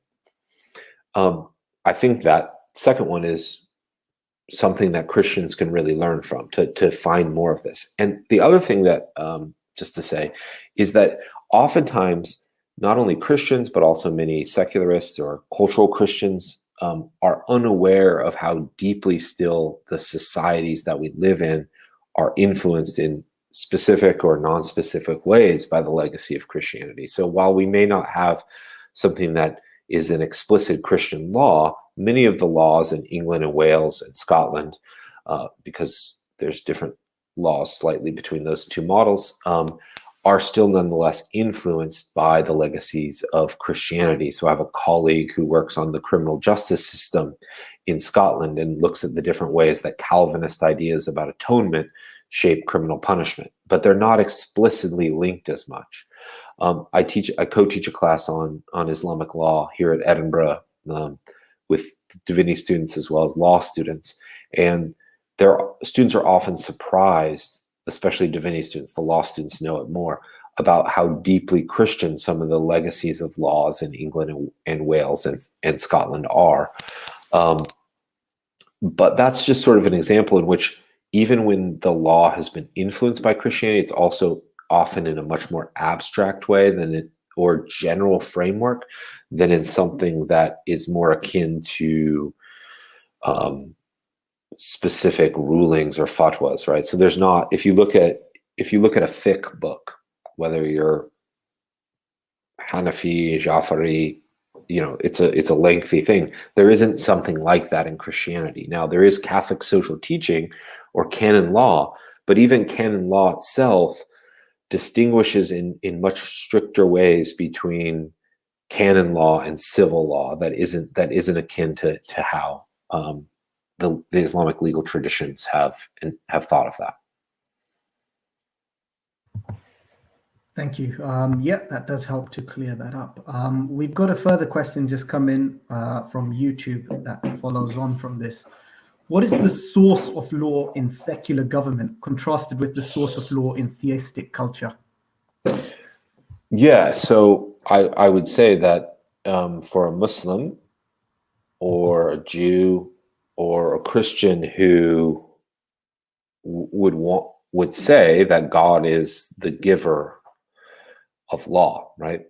I think that second one is something that Christians can really learn from, to find more of this. And the other thing that, just to say, is that oftentimes not only Christians, but also many secularists or cultural Christians are unaware of how deeply still the societies that we live in are influenced in specific or non-specific ways by the legacy of Christianity. So while we may not have something that is an explicit Christian law, many of the laws in England and Wales and Scotland, because there's different laws slightly between those two models, are still nonetheless influenced by the legacies of Christianity. So I have a colleague who works on the criminal justice system in Scotland and looks at the different ways that Calvinist ideas about atonement shape criminal punishment, but they're not explicitly linked as much. I co-teach a class on Islamic law here at Edinburgh with divinity students as well as law students, and students are often surprised especially divinity students, the law students know it more, about how deeply Christian some of the legacies of laws in England and Wales and Scotland are. But that's just sort of an example in which even when the law has been influenced by Christianity, it's also often in a much more abstract way or general framework than in something that is more akin to specific rulings or fatwas, right? So there's not, if you look at a fiqh book, whether you're Hanafi, Jafari, it's a lengthy thing. There isn't something like that in Christianity. Now, there is Catholic social teaching or canon law, but even canon law itself distinguishes in much stricter ways between canon law and civil law that isn't akin to how the Islamic legal traditions have thought of that. Thank you. Yeah, that does help to clear that up. We've got a further question just come in from YouTube that follows on from this. What is the source of law in secular government contrasted with the source of law in theistic culture? Yeah, so I would say that for a Muslim or a Jew or a Christian who would say that God is the giver of law, right?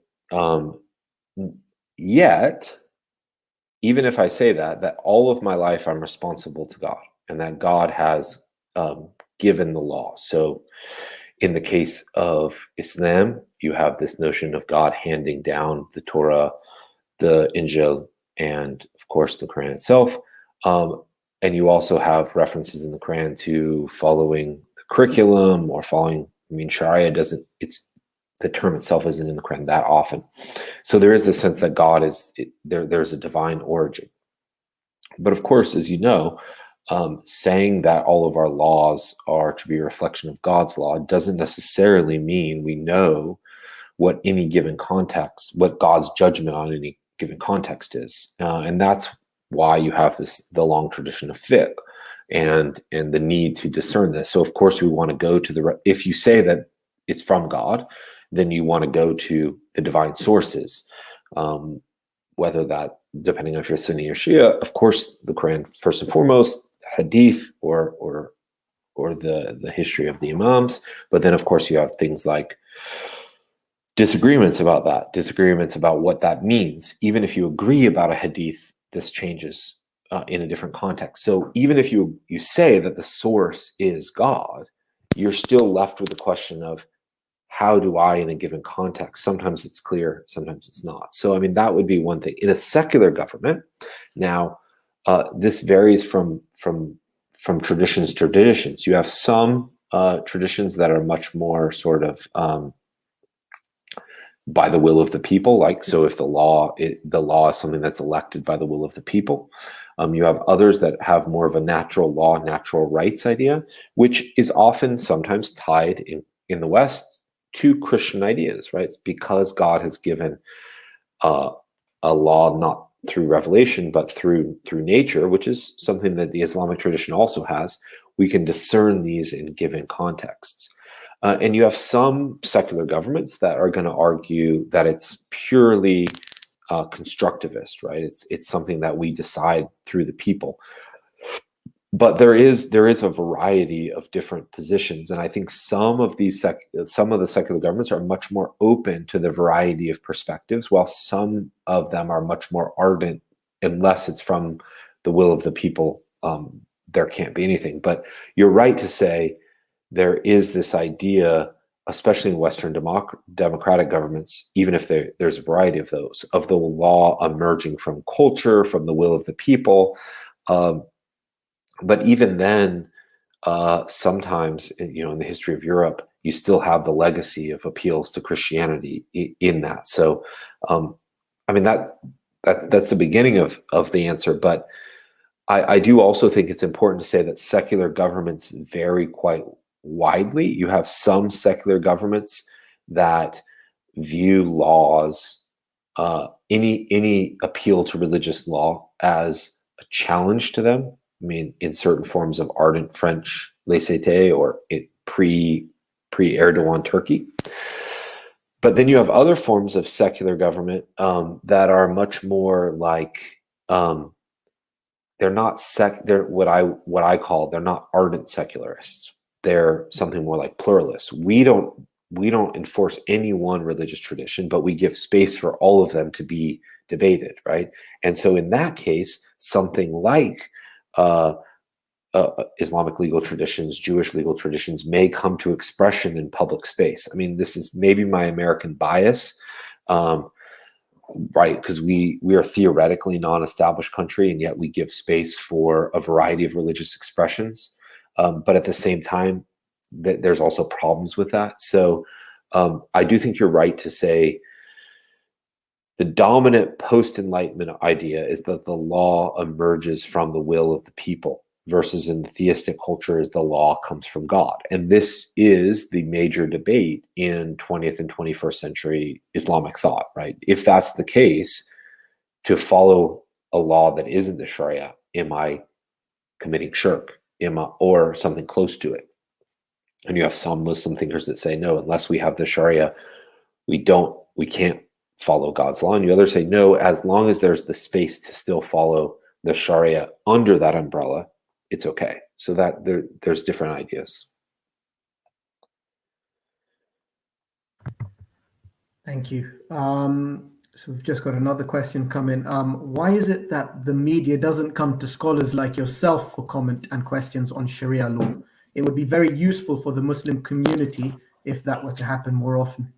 Yet, even if I say that all of my life I'm responsible to God, and that God has given the law. So in the case of Islam, you have this notion of God handing down the Torah, the Injil, and of course the Quran itself. And you also have references in the Quran to following the curriculum or following, Sharia doesn't, the term itself isn't in the Quran that often. So there is the sense that God there's a divine origin. But of course, as you know, saying that all of our laws are to be a reflection of God's law doesn't necessarily mean we know what any given context, what God's judgment on any given context is. And that's why you have the long tradition of fiqh and the need to discern this. So of course we want to go to if you say that it's from God, then you want to go to the divine sources, whether that, depending on if you're Sunni or Shia, of course, the Quran first and foremost, hadith or the history of the Imams. But then of course you have things like disagreements about that, disagreements about what that means. Even if you agree about a hadith, this changes in a different context. So even if you say that the source is God, you're still left with the question of, how do I, in a given context, sometimes it's clear, sometimes it's not. So, that would be one thing. In a secular government, now, this varies from traditions to traditions. You have some traditions that are much more sort of by the will of the people. Like, so if the law is something that's elected by the will of the people. You have others that have more of a natural law, natural rights idea, which is often sometimes tied in the West to Christian ideas, right? It's because God has given a law not through revelation, but through nature, which is something that the Islamic tradition also has. We can discern these in given contexts. And you have some secular governments that are going to argue that it's purely constructivist, right? It's something that we decide through the people. But there is a variety of different positions, and I think some of the secular governments are much more open to the variety of perspectives, while some of them are much more ardent. Unless it's from the will of the people, there can't be anything. But you're right to say there is this idea, especially in Western democratic governments, even if there's a variety of those, of the law emerging from culture, from the will of the people. But even then, sometimes, in the history of Europe, you still have the legacy of appeals to Christianity in that. So, that's the beginning of the answer. But I do also think it's important to say that secular governments vary quite widely. You have some secular governments that view laws, any appeal to religious law, as a challenge to them. In certain forms of ardent French laissez-faire, or pre-Erdogan Turkey. But then you have other forms of secular government that are much more like they're not they're what I call, they're not ardent secularists. They're something more like pluralists. We don't enforce any one religious tradition, but we give space for all of them to be debated, right? And so in that case, something like Islamic legal traditions, Jewish legal traditions may come to expression in public space. I mean, this is maybe my American bias, right? Because we are theoretically non-established country, and yet we give space for a variety of religious expressions. But at the same time, there's also problems with that. So I do think you're right to say the dominant post-Enlightenment idea is that the law emerges from the will of the people, versus in the theistic culture is the law comes from God. And this is the major debate in 20th and 21st century Islamic thought, right? If that's the case, to follow a law that isn't the Sharia, am I committing shirk? Or something close to it? And you have some Muslim thinkers that say, no, unless we have the Sharia, we can't follow God's law. And the others say, no, as long as there's the space to still follow the Sharia under that umbrella, it's okay. So that there's different ideas. Thank you. So we've just got another question coming. Why is it that the media doesn't come to scholars like yourself for comment and questions on Sharia law? It would be very useful for the Muslim community if that were to happen more often.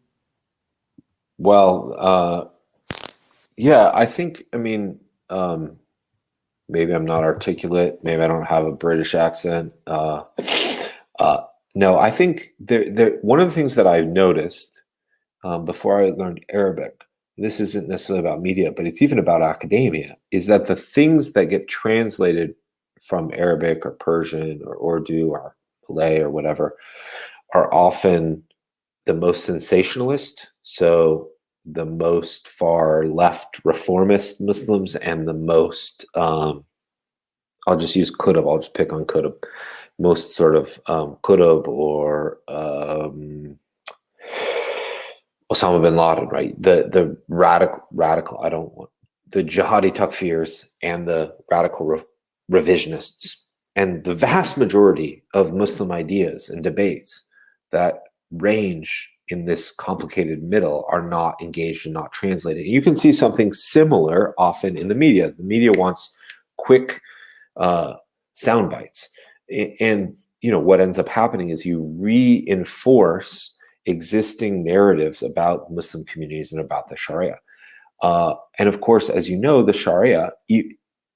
Well, yeah, I think, I mean, maybe I'm not articulate. Maybe I don't have a British accent. No, I think one of the things that I've noticed before I learned Arabic, this isn't necessarily about media, but it's even about academia, is that the things that get translated from Arabic or Persian or Urdu or Malay or whatever are often the most sensationalist. So the most far left reformist Muslims and the most, I'll just use Qutb, I'll just pick on Qutb, most sort of Qutb or Osama bin Laden, right? The radical, I don't want, the jihadi takfirs and the radical revisionists. And the vast majority of Muslim ideas and debates that range in this complicated middle are not engaged and not translated. You can see something similar often in the media. The media wants quick sound bites. And what ends up happening is you reinforce existing narratives about Muslim communities and about the Sharia. And of course, as you know, the Sharia,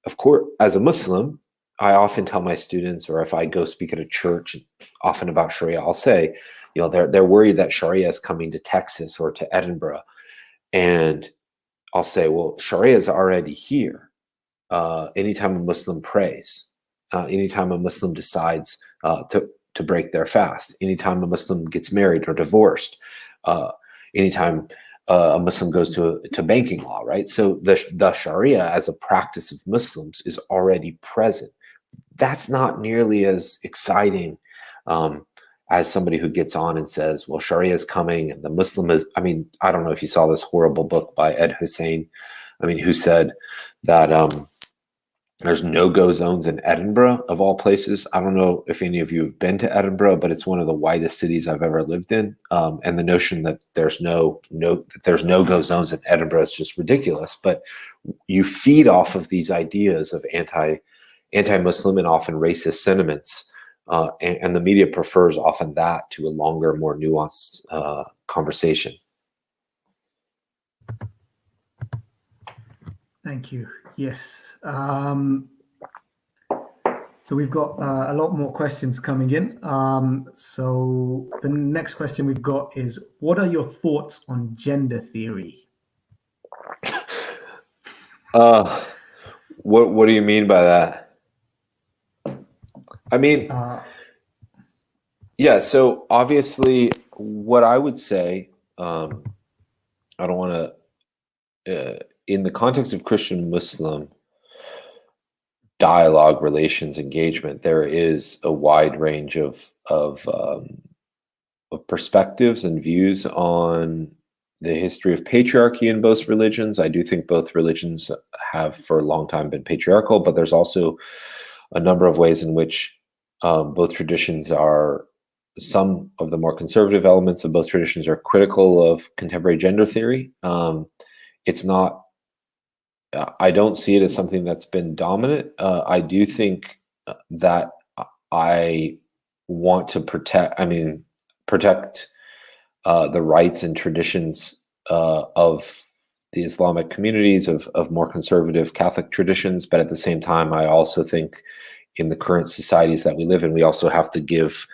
of course, as a Muslim, I often tell my students, or if I go speak at a church often about Sharia, I'll say, they're worried that Sharia is coming to Texas or to Edinburgh. And I'll say, well, Sharia is already here. Anytime a Muslim prays, anytime a Muslim decides to break their fast, anytime a Muslim gets married or divorced, anytime a Muslim goes to banking law, right? So the Sharia as a practice of Muslims is already present. That's not nearly as exciting as somebody who gets on and says, well, Sharia is coming and the Muslim is, I mean, I don't know if you saw this horrible book by Ed Hussein, who said that there's no-go zones in Edinburgh, of all places. I don't know if any of you have been to Edinburgh, but it's one of the whitest cities I've ever lived in. And the notion that there's no-go zones in Edinburgh is just ridiculous. But you feed off of these ideas of anti-Muslim and often racist sentiments, and the media prefers often that to a longer, more nuanced conversation. Thank you. Yes. So we've got a lot more questions coming in. So the next question we've got is, what are your thoughts on gender theory? What do you mean by that? I mean, yeah, so obviously what I would say, I don't want to, in the context of Christian Muslim, dialogue, relations, engagement, there is a wide range of perspectives and views on the history of patriarchy in both religions. I do think both religions have for a long time been patriarchal, but there's also a number of ways in which both traditions are, some of the more conservative elements of both traditions are critical of contemporary gender theory. It's not, I don't see it as something that's been dominant. I do think that I want to protect the rights and traditions of the Islamic communities, of more conservative Catholic traditions. But at the same time, I also think in the current societies that we live in, we also have to give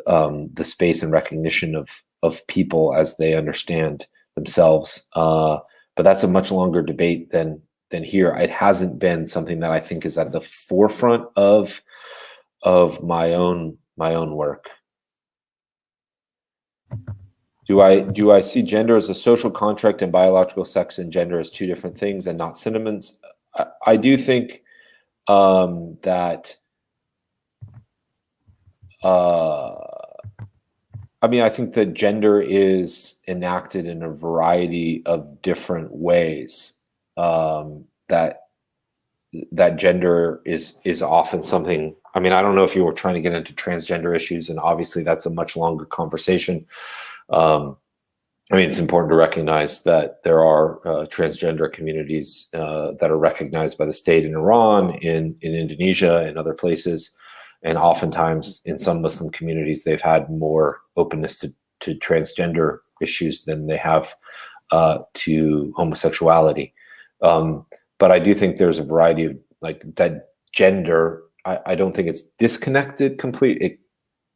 the space and recognition of people as they understand themselves. But that's a much longer debate than here. It hasn't been something that I think is at the forefront of my own work. Do I see gender as a social contract and biological sex and gender as two different things and not synonyms? I do think that. I think that gender is enacted in a variety of different ways. That gender is often something. I don't know if you were trying to get into transgender issues, and obviously that's a much longer conversation. It's important to recognize that there are transgender communities that are recognized by the state in Iran, in Indonesia, and other places. And oftentimes in some Muslim communities, they've had more openness to transgender issues than they have to homosexuality. But I do think there's a variety of that gender. I don't think it's disconnected completely.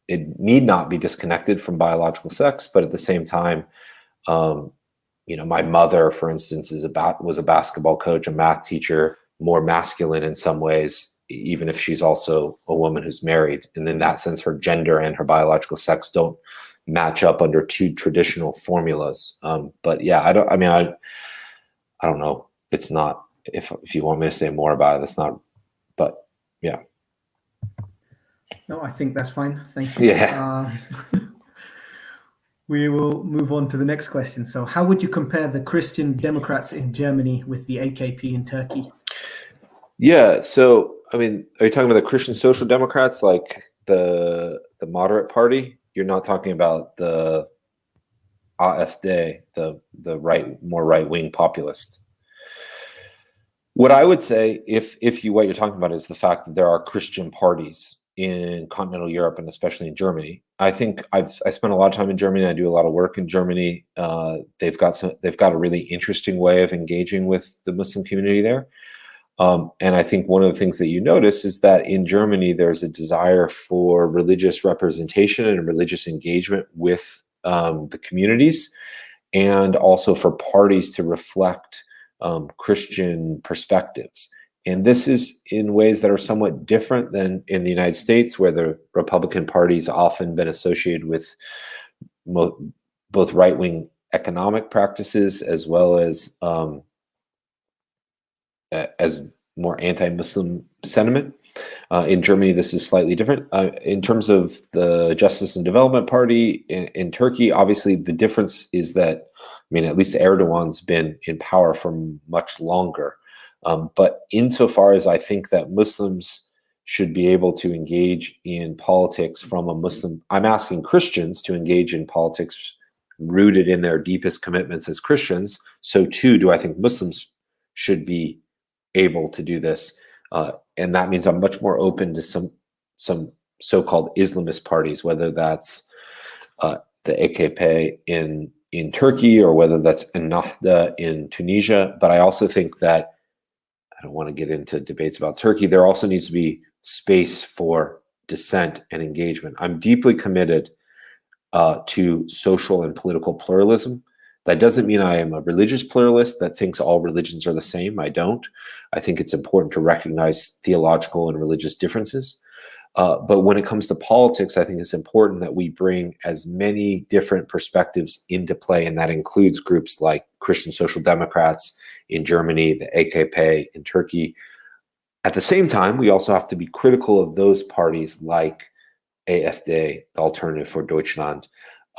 It need not be disconnected from biological sex, but at the same time, my mother, for instance, was a basketball coach, a math teacher, more masculine in some ways, even if she's also a woman who's married. And in that sense, her gender and her biological sex don't match up under two traditional formulas. But yeah, I don't know. It's not, if you want me to say more about it, it's not, but yeah. No, I think that's fine. Thank you. Yeah. We will move on to the next question. So how would you compare the Christian Democrats in Germany with the AKP in Turkey? Yeah. So, are you talking about the Christian Social Democrats, like the moderate party? You're not talking about the AfD, the more right-wing populist. What I would say, what you're talking about is the fact that there are Christian parties in continental Europe and especially in Germany. I think I spent a lot of time in Germany. I do a lot of work in Germany. They've got a really interesting way of engaging with the Muslim community there. And I think one of the things that you notice is that in Germany, there's a desire for religious representation and religious engagement with the communities, and also for parties to reflect Christian perspectives. And this is in ways that are somewhat different than in the United States, where the Republican Party's often been associated with both right-wing economic practices as well as more anti-Muslim sentiment. In Germany, this is slightly different. In terms of the Justice and Development Party in Turkey, obviously the difference is that, at least Erdogan's been in power for much longer. But insofar as I think that Muslims should be able to engage in politics from a Muslim, I'm asking Christians to engage in politics rooted in their deepest commitments as Christians. So too, do I think Muslims should be able to do this. And that means I'm much more open to some so-called Islamist parties, whether that's the AKP in Turkey or whether that's Ennahda in Tunisia. But I also think that, I don't want to get into debates about Turkey, there also needs to be space for dissent and engagement. I'm deeply committed to social and political pluralism. That doesn't mean I am a religious pluralist that thinks all religions are the same. I don't. I think it's important to recognize theological and religious differences. But when it comes to politics, I think it's important that we bring as many different perspectives into play, and that includes groups like Christian Social Democrats in Germany, the AKP in Turkey, At the same time, we also have to be critical of those parties like AfD, the Alternative for Deutschland,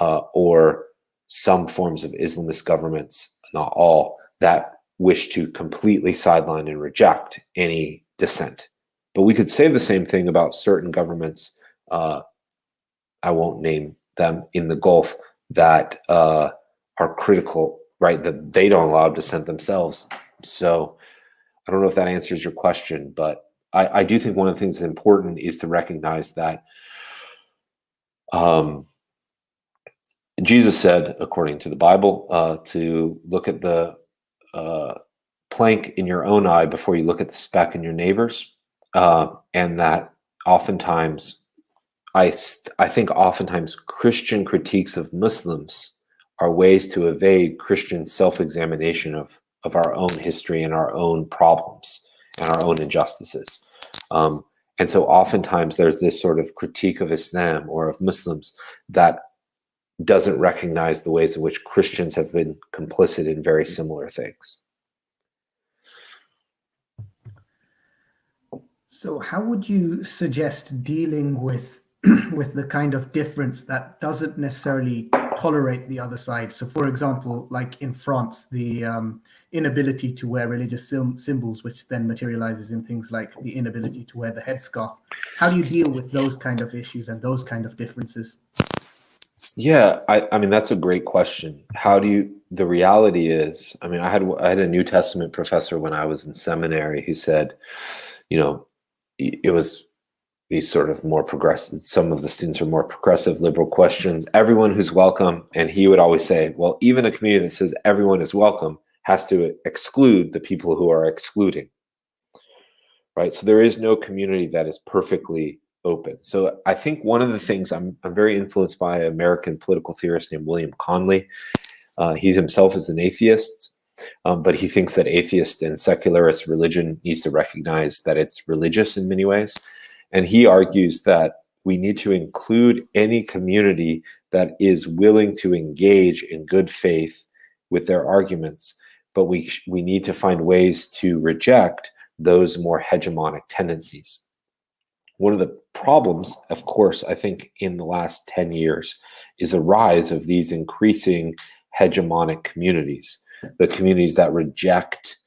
or some forms of Islamist governments, not all, that wish to completely sideline and reject any dissent. But we could say the same thing about certain governments, I won't name them, in the Gulf that are critical, right? That they don't allow dissent themselves. So I don't know if that answers your question, but I do think one of the things that's important is to recognize that Jesus said, according to the Bible, to look at the plank in your own eye before you look at the speck in your neighbor's, and that oftentimes, I think oftentimes Christian critiques of Muslims are ways to evade Christian self-examination of our own history and our own problems and our own injustices. And so oftentimes there's this sort of critique of Islam or of Muslims that doesn't recognize the ways in which Christians have been complicit in very similar things. So how would you suggest dealing with with the kind of difference that doesn't necessarily tolerate the other side? So for example, like in France, the inability to wear religious symbols, which then materializes in things like the inability to wear the headscarf. How do you deal with those kind of issues and those kind of differences? Yeah, I mean, that's a great question. How do you, the reality is, I mean, I had a New Testament professor when I was in seminary who said, you know, it was these sort of more progressive, some of the students are more progressive liberal questions, everyone who's welcome. And he would always say, well, even a community that says everyone is welcome has to exclude the people who are excluding, right? So there is no community that is perfectly open. So I think one of the things, I'm very influenced by an American political theorist named William Conley. He himself is an atheist, but he thinks that atheist and secularist religion needs to recognize that it's religious in many ways. And he argues that we need to include any community that is willing to engage in good faith with their arguments, but we need to find ways to reject those more hegemonic tendencies. One of the problems, of course, I think in the last 10 years is a rise of these increasing hegemonic communities, the communities that reject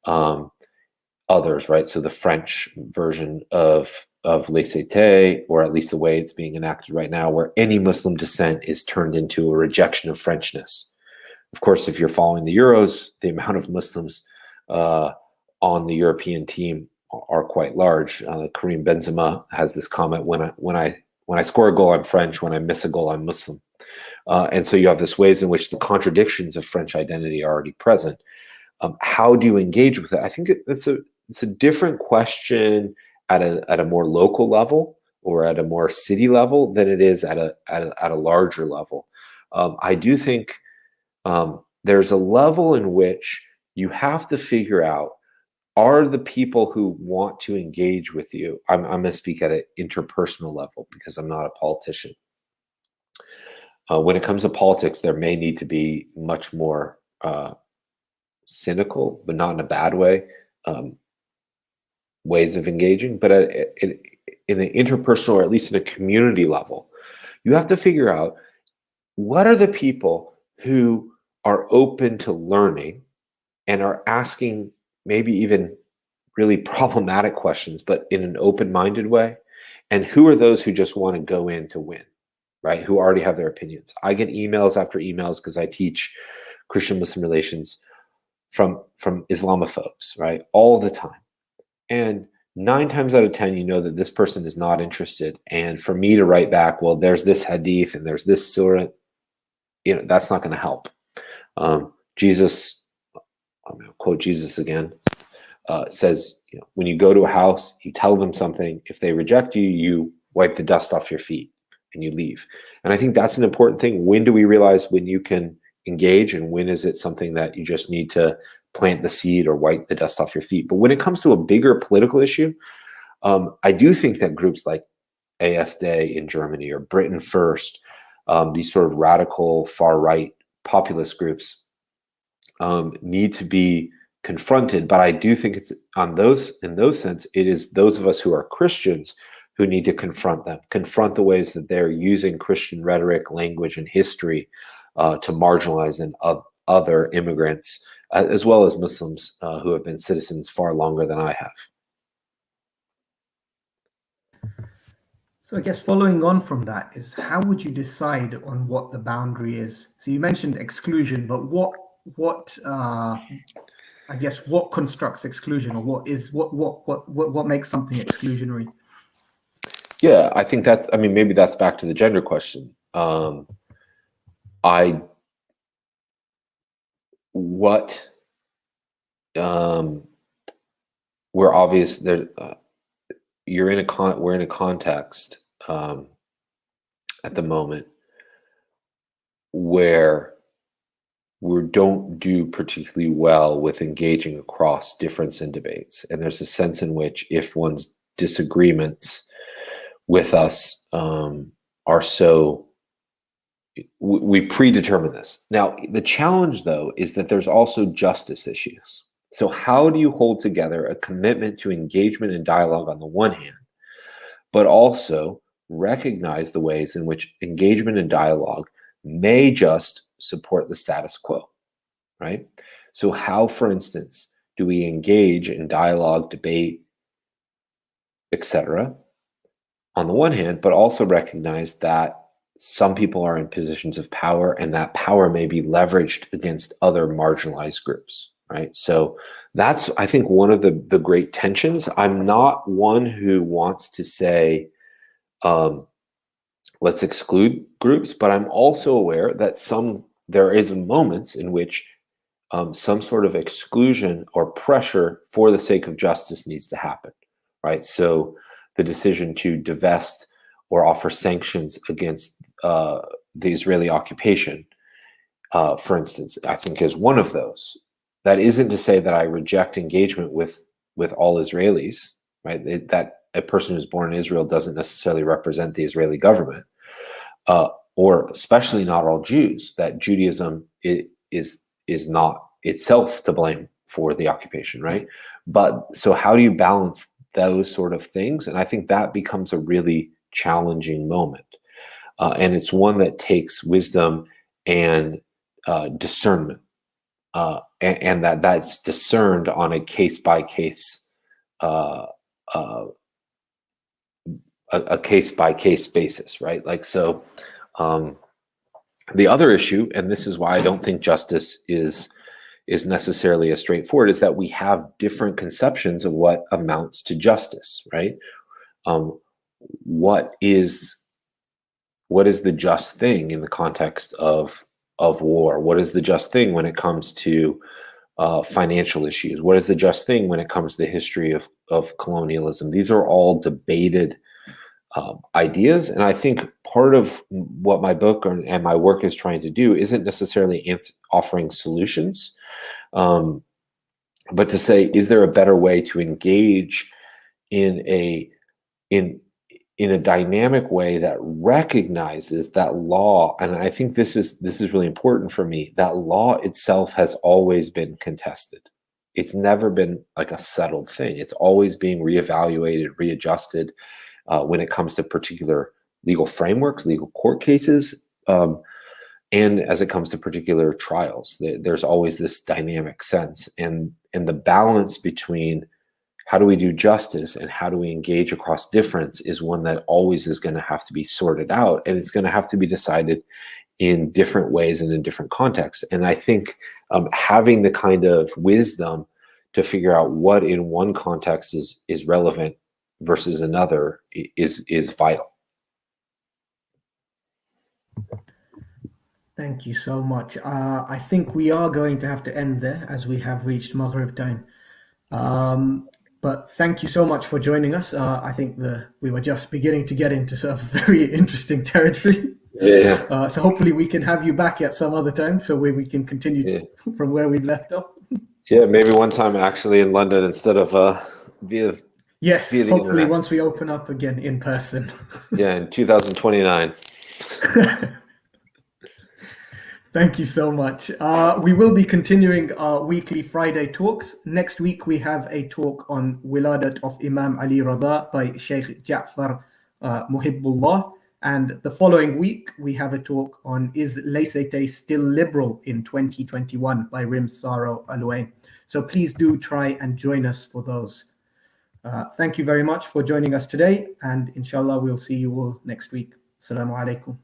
others, right? So the French version of laïcité, or at least the way it's being enacted right now, where any Muslim dissent is turned into a rejection of Frenchness. Of course, if you're following the Euros, the amount of Muslims on the European team are quite large. Karim Benzema has this comment: when I score a goal, I'm French. When I miss a goal, I'm Muslim. And so you have this ways in which the contradictions of French identity are already present. How do you engage with it? I think it's a different question at a more local level or at a more city level than it is at a larger level. I do think there's a level in which you have to figure out, are the people who want to engage with you, I'm going to speak at an interpersonal level because I'm not a politician. When it comes to politics, there may need to be much more cynical, but not in a bad way, ways of engaging. But in an interpersonal, or at least in a community level, you have to figure out, what are the people who are open to learning and are asking maybe even really problematic questions, but in an open-minded way? And who are those who just want to go in to win, right? Who already have their opinions. I get emails after emails because I teach Christian-Muslim relations from Islamophobes, right? All the time. And 9 times out of 10, you know that this person is not interested. And for me to write back, well, there's this hadith and there's this surah, that's not going to help. Jesus, I'm going to quote Jesus again, says, when you go to a house, you tell them something. If they reject you, you wipe the dust off your feet and you leave. And I think that's an important thing. When do we realize when you can engage, and when is it something that you just need to plant the seed or wipe the dust off your feet? But when it comes to a bigger political issue, I do think that groups like AfD in Germany or Britain First, these sort of radical far-right populist groups, need to be confronted. But I do think it's in those sense, it is those of us who are Christians who need to confront the ways that they're using Christian rhetoric, language, and history to marginalize other immigrants, as well as Muslims who have been citizens far longer than I have. So I guess following on from that is, how would you decide on what the boundary is? So you mentioned exclusion, but what I guess what constructs exclusion, or what makes something exclusionary? Yeah, I think maybe that's back to the gender question. We're obvious that we're in a context at the moment where we don't do particularly well with engaging across difference in debates, and there's a sense in which if one's disagreements with us are so, we predetermine this. Now, the challenge, though, is that there's also justice issues. So how do you hold together a commitment to engagement and dialogue on the one hand, but also recognize the ways in which engagement and dialogue may just support the status quo, right? So how, for instance, do we engage in dialogue, debate, etc., on the one hand, but also recognize that some people are in positions of power and that power may be leveraged against other marginalized groups, right? So that's, I think, one of the great tensions. I'm not one who wants to say, let's exclude groups, but I'm also aware that there is moments in which some sort of exclusion or pressure for the sake of justice needs to happen, right? So the decision to divest or offer sanctions against the Israeli occupation, for instance, I think is one of those. That isn't to say that I reject engagement with all Israelis, right? That a person who's born in Israel doesn't necessarily represent the Israeli government, or especially not all Jews. That Judaism is not itself to blame for the occupation, right? But so how do you balance those sort of things? And I think that becomes a really challenging moment. And it's one that takes wisdom and discernment, and that's discerned on a case-by-case a case-by-case basis, right? Like, so the other issue, and this is why I don't think justice is necessarily as straightforward, is that we have different conceptions of what amounts to justice, right? What is the just thing in the context of war? What is the just thing when it comes to financial issues? What is the just thing when it comes to the history of colonialism? These are all debated ideas, and I think part of what my book and my work is trying to do isn't necessarily offering solutions, but to say, is there a better way to engage in a dynamic way that recognizes that law? And I think this is really important for me, that law itself has always been contested. It's never been like a settled thing. It's always being reevaluated, readjusted when it comes to particular legal frameworks, legal court cases, and as it comes to particular trials. There's always this dynamic sense, and the balance between how do we do justice and how do we engage across difference is one that always is going to have to be sorted out, and it's going to have to be decided in different ways and in different contexts. And I think having the kind of wisdom to figure out what in one context is relevant versus another is vital. Thank you so much. I think we are going to have to end there as we have reached Maghrib time. But thank you so much for joining us. I think we were just beginning to get into sort of very interesting territory. Yeah. So hopefully we can have you back at some other time, so we can continue from where we left off. Yeah, maybe one time actually in London instead of via. Yes, via the hopefully internet. once we open up again in person. Yeah, in 2029. Thank you so much. We will be continuing our weekly Friday talks. Next week, we have a talk on Wiladat of Imam Ali Rada by Sheikh Ja'far Muhibbullah. And the following week, we have a talk on Is Laissez Still Liberal in 2021 by Rim Saro Alouain. So please do try and join us for those. Thank you very much for joining us today. And inshallah, we'll see you all next week. Assalamu alaikum.